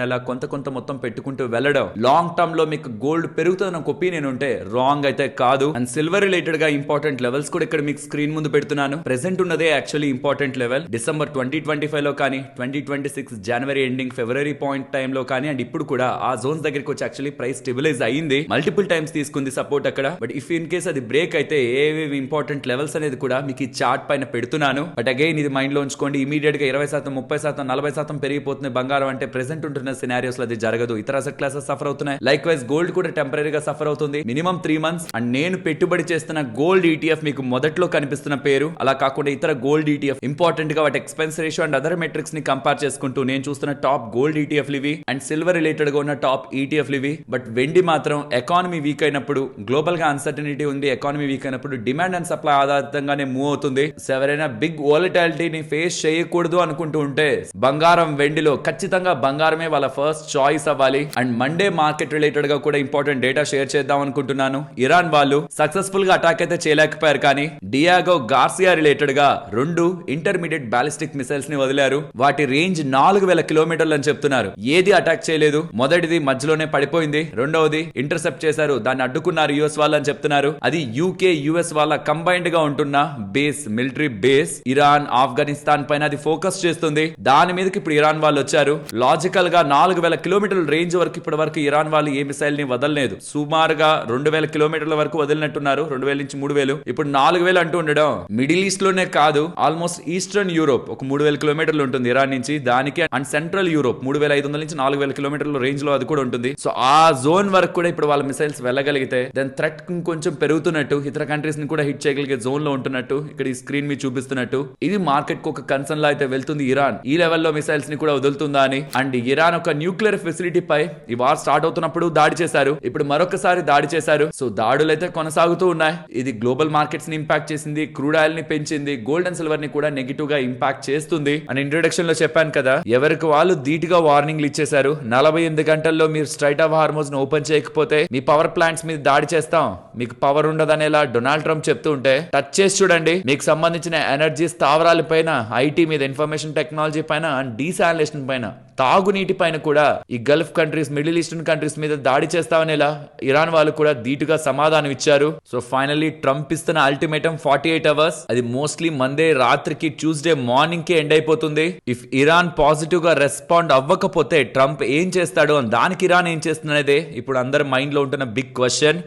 నెల కొంత మొత్తం పెట్టుకుంటూ వెళ్ళడం లాంగ్ టర్మ్ లో మీకు గోల్డ్ పెరుగుతుంది ఒక ఒపీనియన్ ఉంటే రాంగ్ అయితే కాదు. అండ్ సిల్వర్ రిలేటెడ్ గా ఇంపార్టెంట్ లెవెల్స్ కూడా ఇక్కడ మీకు స్క్రీన్ ముందు పెడుతున్నాను. ప్రెసెంట్ ఉన్నదే యాక్చువల్లీ ఇంపార్టెంట్ లెవెల్ డిసెంబర్ 2025 లో కానీ 2026 జనవరి ఎండింగ్ ఫిబ్రవరి పాయింట్ టైమ్ లో కానీ, అండ్ ఇప్పుడు కూడా ఆ జోన్స్ దగ్గరికి వచ్చి యాక్చువల్లీ ప్రైస్ స్టెబిలైజ్ అయింది, మల్టిపుల్ టైమ్స్ తీసుకుంది సపోర్ట్ అక్కడ. బట్ ఇఫ్ ఇన్ కేస్ అది బ్రేక్ అయితే ఏవేవి ఇంపార్టెంట్ లెవెల్స్ అనేది కూడా మీకు ఈ చార్ట్ పైన పెడుతున్నాను. బట్ అగైన్ ఇది మైండ్ లో ఉంచుకోండి, ఇమీడియట్ గా 20%, 30%, 40% పెరిగిపోతుంది బంగారం అంటే ప్రెసెంట్ ఉంటున్న సినారియోస్ లో అది జరగదు. ఇతర అసెట్ క్లాసెస్ సఫర్ అవుతున్నాయి, లైక్ వైజ్ గోల్డ్ కూడా టెంపరీగా సఫర్ అవుతుంది మినిమం 3 months. అండ్ నేను పెట్టుబడి చేస్తున్న గోల్డ్ ఈటీఎఫ్ మీకు మొదట్లో కనిపిస్తున్న పేరు, అలా కాకుండా ఇతర గోల్డ్ ఈటీఎఫ్ ఇంపార్టెంట్ గా వాటి expense ratio and other metrics ని కంపేర్ చేసుకుంటూ నేను చూస్తున్న టాప్ గోల్డ్ ఈటీఎఫ్ లివి అండ్ సిల్వర్ రిలేటెడ్ గా ఉన్న టాప్ ఈటీఎఫ్ లివి. బట్ వెండి మాత్రం ఎకానమీ వీక్ అయినప్పుడు, గ్లోబల్ గా అన్సర్టనిటీ ఉంది, ఎకానమీ వీక్ అయినప్పుడు డిమాండ్ అండ్ సప్లై ఆధారితంగానే మూవ్ అవుతుంది. సో ఎవరైనా బిగ్ వాలటాలిటీని ఫేస్ చేయకూడదు అనుకుంటూ ఉంటే బంగారం వెండిలో ఖచ్చితంగా బంగారమే వాళ్ళ ఫస్ట్ చాయిస్ అవ్వాలి. అండ్ మండే మార్కెట్ రిలేటెడ్ గా కూడా ఇంపార్టెంట్ డేటా షేర్ చేద్దాం అనుకుంటున్నాను. ఇరాన్ వాళ్ళు సక్సెస్ఫుల్ గా అటాక్ అయితే చేయలేకపోయారు, కానీ డియాగో గార్సియా రిలేటెడ్ గా 2 ఇంటర్మీడియట్ బాలిస్టిక్ మిసైల్స్ ని వదిలారు. వాటి రేంజ్ 4,000 కిలోమీటర్లు అని చెప్తున్నారు. ఏది అటాక్ చేయలేదు, మొదటిది మధ్యలోనే పడిపోయింది, రెండవది ఇంటర్సెప్ట్ చేశారు, దాన్ని అడ్డుకున్నారు యుఎస్ వాళ్ళు అని చెప్తున్నారు. అది యూకే యుఎస్ వాళ్ళ కంబైన్డ్ గా ఉంటున్న base, military base Iran Afghanistan పైన అది ఫోకస్ చేస్తుంది. దాని మీదకి ఇప్పుడు ఇరాన్ వాళ్ళు వచ్చారు. లాజికల్ గా 4,000 కిలోమీటర్ల రేంజ్ వరకు ఇప్పటి వరకు ఇరాన్ వాళ్ళు ఏ మిసైల్ ని వదలలేదు. సుమారుగా 2,000 కిలోమీటర్ల వరకు వదిలినట్టున్నారు, 2,000 నుంచి 3,000. ఇప్పుడు 4,000 అంటూ ఉండడం మిడిల్ ఈస్ట్ లోనే కాదు, ఆల్మోస్ట్ ఈస్టర్న్ యూరోప్ ఒక 3,000 కిలోమీటర్లు ఉంటుంది ఇరాన్ నుంచి, దానికి అండ్ సెంట్రల్ యూరోప్ 3,500 నుంచి 4,000 కిలోమీటర్ల రేంజ్ లో అది కూడా ఉంటుంది. సో ఆ జోన్ వరకు కూడా ఇప్పుడు వాళ్ళ మిసైల్స్ వెళ్ళగలిగితే దాని థ్రెట్ కొంచెం పెరుగుతున్నట్టు, ఇతర కంట్రీస్ ని కూడా హిట్ చేయగలిగే జోన్ లో ఉంటున్నట్టు ఇక్కడ ఈ స్క్రీన్ మీద చూపిస్తున్నట్టు, ఇది మార్కెట్ కు ఒక కన్సర్న్ లా అయితే వెళ్తుంది. ఇరాన్ ఈ లెవెల్లో మిసైల్స్ ని కూడా వదులుతుందా అని. అండ్ ఇరాన్ ఒక న్యూక్లియర్ ఫెసిలిటీ పై ఈ వార్ స్టార్ట్ అవుతున్నప్పుడు దాడి చేశారు, ఇప్పుడు మరొకసారి దాడి చేశారు. సో దాడులు అయితే కొనసాగుతూ ఉన్నాయి. ఇది గ్లోబల్ మార్కెట్స్ ని ఇంపాక్ట్ చేసింది, క్రూడ్ ఆయిల్ ని పెంచింది, గోల్డ్ అండ్ సిల్వర్ ని కూడా నెగిటివ్ గా ఇంపాక్ట్ చేస్తుంది అని ఇంట్రొడక్షన్ లో చెప్పాను కదా. ఎవరికి వాళ్ళు ధీటుగా వార్నింగ్లు ఇచ్చేశారు. 48 గంటల్లో మీరు స్ట్రైట్ ఆఫ్ హార్మోజ్ ను ఓపెన్ చేయకపోతే మీ పవర్ ప్లాంట్స్ మీద దాడి చేస్తాం, మీకు పవర్ ఉండదనేలా డొనాల్డ్ ట్రంప్ చెప్తూ ఉంటే టచ్ చేసి చూడండి, మీకు సంబంధించిన ఎనర్జీ స్థావరాల పైన, ఐటీ మీద, ఇన్ఫర్మేషన్ టెక్నాలజీ పైన అండ్ డీసాలినేషన్ పైన, తాగునీటి పైన కూడా ఈ Gulf countries, middle eastern countries మీద దాడి చేస్తామనేలా ఇరాన్ వాళ్ళు కూడా ధీటుగా సమాధానం ఇచ్చారు. సో ఫైనల్లీ ట్రంప్ ఇస్తున్న అల్టిమేటం 48 అవర్స్, అది మోస్ట్లీ మండే రాత్రికి ట్యూస్డే మార్నింగ్ కి ఎండ్ అయిపోతుంది. ఇఫ్ ఇరాన్ పాజిటివ్ గా రెస్పాండ్ అవ్వకపోతే ట్రంప్ ఏం చేస్తాడో, దానికి ఇరాన్ ఏం చేస్తున్నదే ఇప్పుడు అందరి మైండ్ లో ఉంటున్న బిగ్ క్వశ్చన్.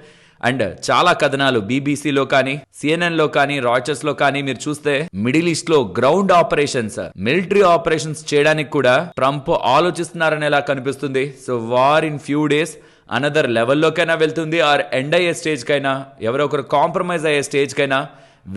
అండ్ చాలా కథనాలు బీబీసీలో కానీ, సిఎన్ఎన్ లో కానీ, రాయిటర్స్ లో కానీ మీరు చూస్తే మిడిల్ ఈస్ట్ లో గ్రౌండ్ ఆపరేషన్స్, మిలిటరీ ఆపరేషన్స్ చేయడానికి కూడా ట్రంప్ ఆలోచిస్తున్నారనేలా కనిపిస్తుంది. So war in few days another లెవెల్లోకైనా వెళ్తుంది, ఆర్ ఎండ్ అయ్యే స్టేజ్ కైనా, ఎవరో ఒకరు కాంప్రమైజ్ అయ్యే స్టేజ్ కైనా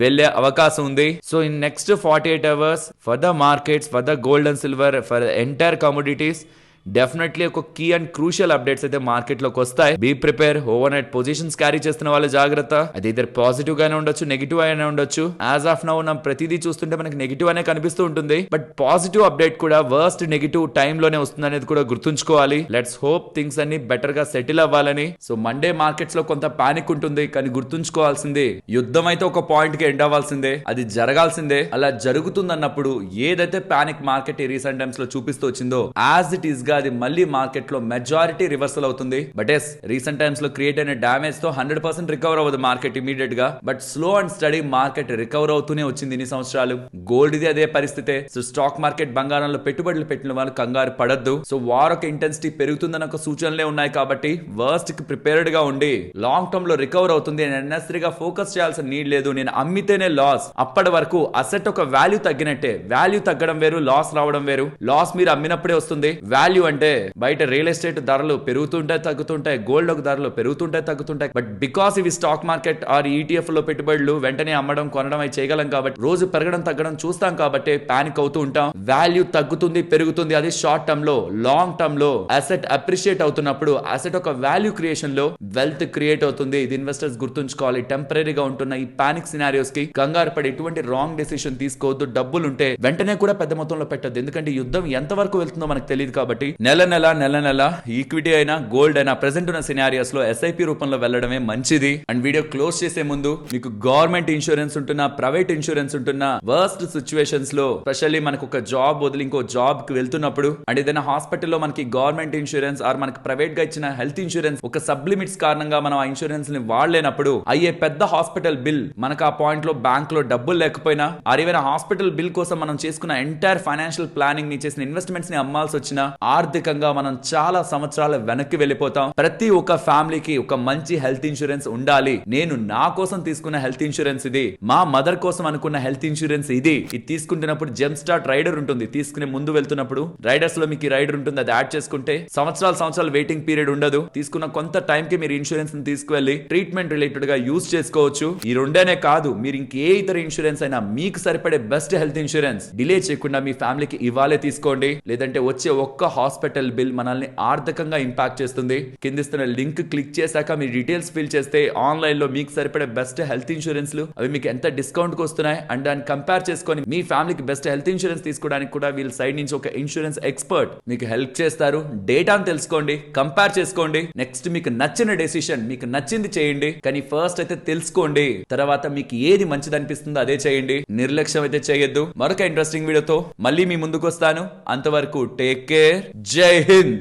వెళ్లే అవకాశం ఉంది. So in next 48 hours for the markets, for the gold and silver, for entire commodities definitely ఒక కీ అండ్ క్రూషియల్ అప్డేట్స్ అయితే మార్కెట్ లోకి వస్తాయి. Be prepare. Overnight positions carry చేస్తున్న వాళ్ళు జాగ్రత్త. అది ఇద్దరు పాజిటివ్ గానే ఉండొచ్చు, నెగిటివ్ అయినా ఉండొచ్చు. యాజ్ ఆఫ్ నౌ మనం ప్రతిదీ చూస్తుంటే మనకి నెగిటివ్ అనే కనిపిస్తూ ఉంటుంది, బట్ పాజిటివ్ అప్డేట్ కూడా వర్స్ట్ నెగిటివ్ టైం లోనే వస్తుంది అనేది కూడా గుర్తుంచుకోవాలి. లెట్స్ హోప్ థింగ్స్ అన్ని బెటర్ గా సెటిల్ అవ్వాలని. సో మండే మార్కెట్స్ లో కొంత పానిక్ ఉంటుంది, కానీ గుర్తుంచుకోవాల్సింది యుద్ధం అయితే ఒక పాయింట్ కి ఎండ్ అవ్వాల్సిందే, అది జరగాల్సిందే. అలా జరుగుతుందన్నప్పుడు ఏదైతే పానిక్ మార్కెట్ రీసెంట్ టైమ్స్ లో చూపిస్తూ వచ్చిందో యాజ్ ఇట్ ఈస్ గా అది మళ్ళీ మార్కెట్ లో మెజారిటీ రివర్సల్ అవుతుంది. బట్ ఎస్ రీసెంట్ టైమ్స్ లో క్రియేట్ అయిన డామేజ్ తో 100% రికవర్ అవ్వదు మార్కెట్ ఇమీడియట్ గా, but slow and study market recover అవుతూనే వచ్చింది ఇన్ని సంవత్సరాలు. గోల్డ్ ఇది అదే పరిస్థితే. సో స్టాక్ మార్కెట్ బంగారంలో పెట్టుబడులు పెట్టిన వాళ్ళు కంగారు పడద్దు. సో వార్ ఒక ఇంటెన్సిటీ పెరుగుతుందని ఒక సూచనలే ఉన్నాయి, కాబట్టి వర్స్ట్ కి ప్రిపేర్డ్ గా ఉండి లాంగ్ టర్మ్ లో రికవర్ అవుతుంది. అన్నెసరీగా ఫోకస్ చేయాల్సిన నీడ్ లేదు. నేను అమ్మితేనే లాస్, అప్పటి వరకు అసెట్ ఒక వాల్యూ తగ్గినట్టే. వాల్యూ తగ్గడం వేరు, లాస్ రావడం వేరు. లాస్ మీరు అమ్మినప్పుడే వస్తుంది, వాల్యూ వాల్యూ అంటే బయట రియల్ ఎస్టేట్ ధరలు పెరుగుతుంటాయి తగ్గుతుంటాయి, గోల్డ్ ఒక ధరలు పెరుగుతుంటాయి తగ్గుతుంటాయి. బట్ బికాస్ ఇవి స్టాక్ మార్కెట్ ఆర్ ఈటీఎఫ్ లో పెట్టుబడులు వెంటనే అమ్మడం కొనడం అవి చేయగలం కాబట్టి, రోజు పెరగడం తగ్గడం చూస్తాం కాబట్టి పానిక్ అవుతూ ఉంటాం. వాల్యూ తగ్గుతుంది పెరుగుతుంది, అది షార్ట్ టర్మ్ లో. లాంగ్ టర్మ్ లో అసెట్ అప్రిషియేట్ అవుతున్నప్పుడు అసెట్ ఒక వాల్యూ క్రియేషన్ లో వెల్త్ క్రియేట్ అవుతుంది. ఇది ఇన్వెస్టర్స్ గుర్తుంచుకోవాలి. టెంపరీగా ఉంటున్న ఈ పానిక్ సినారియోస్ కి కంగారు పడి ఎటువంటి రాంగ్ డెసిషన్ తీసుకోవద్దు. డబ్బులు ఉంటే వెంటనే కూడా పెద్ద మొత్తంలో పెట్టద్దు, ఎందుకంటే యుద్ధం ఎంత వరకు వెళ్తుందో మనకు తెలియదు కాబట్టి నెల నెల ఈక్విటీ అయినా గోల్డ్ అయినా ప్రెసెంట్ ఉన్న సినారియోస్ లో ఎస్ఐపి రూపంలో వెళ్ళడమే మంచిది. అండ్ వీడియో క్లోజ్ చేసే ముందు మీకు గవర్నమెంట్ ఇన్సూరెన్స్ ఉంటున్నా ప్రైవేట్ ఇన్సూరెన్స్ ఉంటున్నా వర్స్ట్ సిచ్యువేషన్స్ లో స్పెషల్లీ మనకు ఒక జాబ్ వదిలి ఇంకో జాబ్ కి వెళ్తున్నప్పుడు అండ్ ఏదైనా హాస్పిటల్లో మనకి గవర్నమెంట్ ఇన్సూరెన్స్ ఆర్ మనకి ప్రైవేట్ గా ఇచ్చిన హెల్త్ ఇన్సూరెన్స్ ఒక సబ్ లిమిట్స్ కారణంగా మనం ఆ ఇన్సూరెన్స్ ని వాడలేనప్పుడు అయ్యే పెద్ద హాస్పిటల్ బిల్, మనకు ఆ పాయింట్ లో బ్యాంక్ లో డబ్బులు లేకపోయినా ఆర్ ఏమైనా హాస్పిటల్ బిల్ కోసం మనం చేసుకున్న ఎంటైర్ ఫైనాన్షియల్ ప్లానింగ్ ని చేసిన ఇన్వెస్ట్మెంట్స్ ని అమ్మాల్సి వచ్చినా ఆర్థికంగా మనం చాలా సంవత్సరాల వెనక్కి వెళ్ళిపోతాం. ప్రతి ఒక్క ఫ్యామిలీకి ఒక మంచి హెల్త్ ఇన్సూరెన్స్ ఉండాలి. నేను నా కోసం తీసుకున్న హెల్త్ ఇన్సూరెన్స్ ఇది, మా మదర్ కోసం అనుకున్న హెల్త్ ఇన్సూరెన్స్ ఇది తీసుకుంటున్నప్పుడు జెమ్ స్టార్ట్ రైడర్ ఉంటుంది. తీసుకునే ముందు వెళ్తున్నప్పుడు రైడర్స్ లో మీకు రైడర్ ఉంటుంది, అది యాడ్ చేసుకుంటే సంవత్సరాలు వెయిటింగ్ పీరియడ్ ఉండదు. తీసుకున్న కొంత టైం కి మీరు ఇన్సూరెన్స్ ని తీసుకువెళ్ళి ట్రీట్మెంట్ రిలేటెడ్ గా యూజ్ చేసుకోవచ్చు. ఈ రెండేనే కాదు, మీరు ఇంకే ఇతర ఇన్సూరెన్స్ అయినా మీకు సరిపడే బెస్ట్ హెల్త్ ఇన్సూరెన్స్ డిలే చేయకుండా మీ ఫ్యామిలీకి ఇవ్వాలే తీసుకోండి. లేదంటే వచ్చే ఒక్క హాస్పిటల్ బిల్ మనల్ని ఆర్థికంగా ఇంపాక్ట్ చేస్తుంది. కిందిస్తున్న లింక్ క్లిక్ చేశాక మీ డీటెయిల్స్ ఫిల్ చేస్తే ఆన్లైన్ లో మీకు సరిపడే బెస్ట్ హెల్త్ ఇన్సూరెన్స్ లు అవి మీకు ఎంత డిస్కౌంట్ కు వస్తున్నాయి అండ్ దాన్ని కంపేర్ చేసుకొని మీ ఫ్యామిలీకి బెస్ట్ హెల్త్ ఇన్సూరెన్స్ తీసుకోవడానికి కూడా వీళ్ళ సైడ్ నుంచి ఒక ఇన్సూరెన్స్ ఎక్స్పర్ట్ మీకు హెల్ప్ చేస్తారు. డేటాను తెలుసుకోండి, కంపేర్ చేసుకోండి. నెక్స్ట్ మీకు నచ్చిన డెసిషన్, మీకు నచ్చింది చేయండి. కానీ ఫస్ట్ అయితే తెలుసుకోండి, తర్వాత మీకు ఏది మంచిది అనిపిస్తుందో అదే చేయండి. నిర్లక్ష్యం అయితే చేయొద్దు. మరొక ఇంట్రెస్టింగ్ వీడియోతో మళ్ళీ మీ ముందుకు వస్తాను. అంతవరకు టేక్ కేర్. జై హింద్.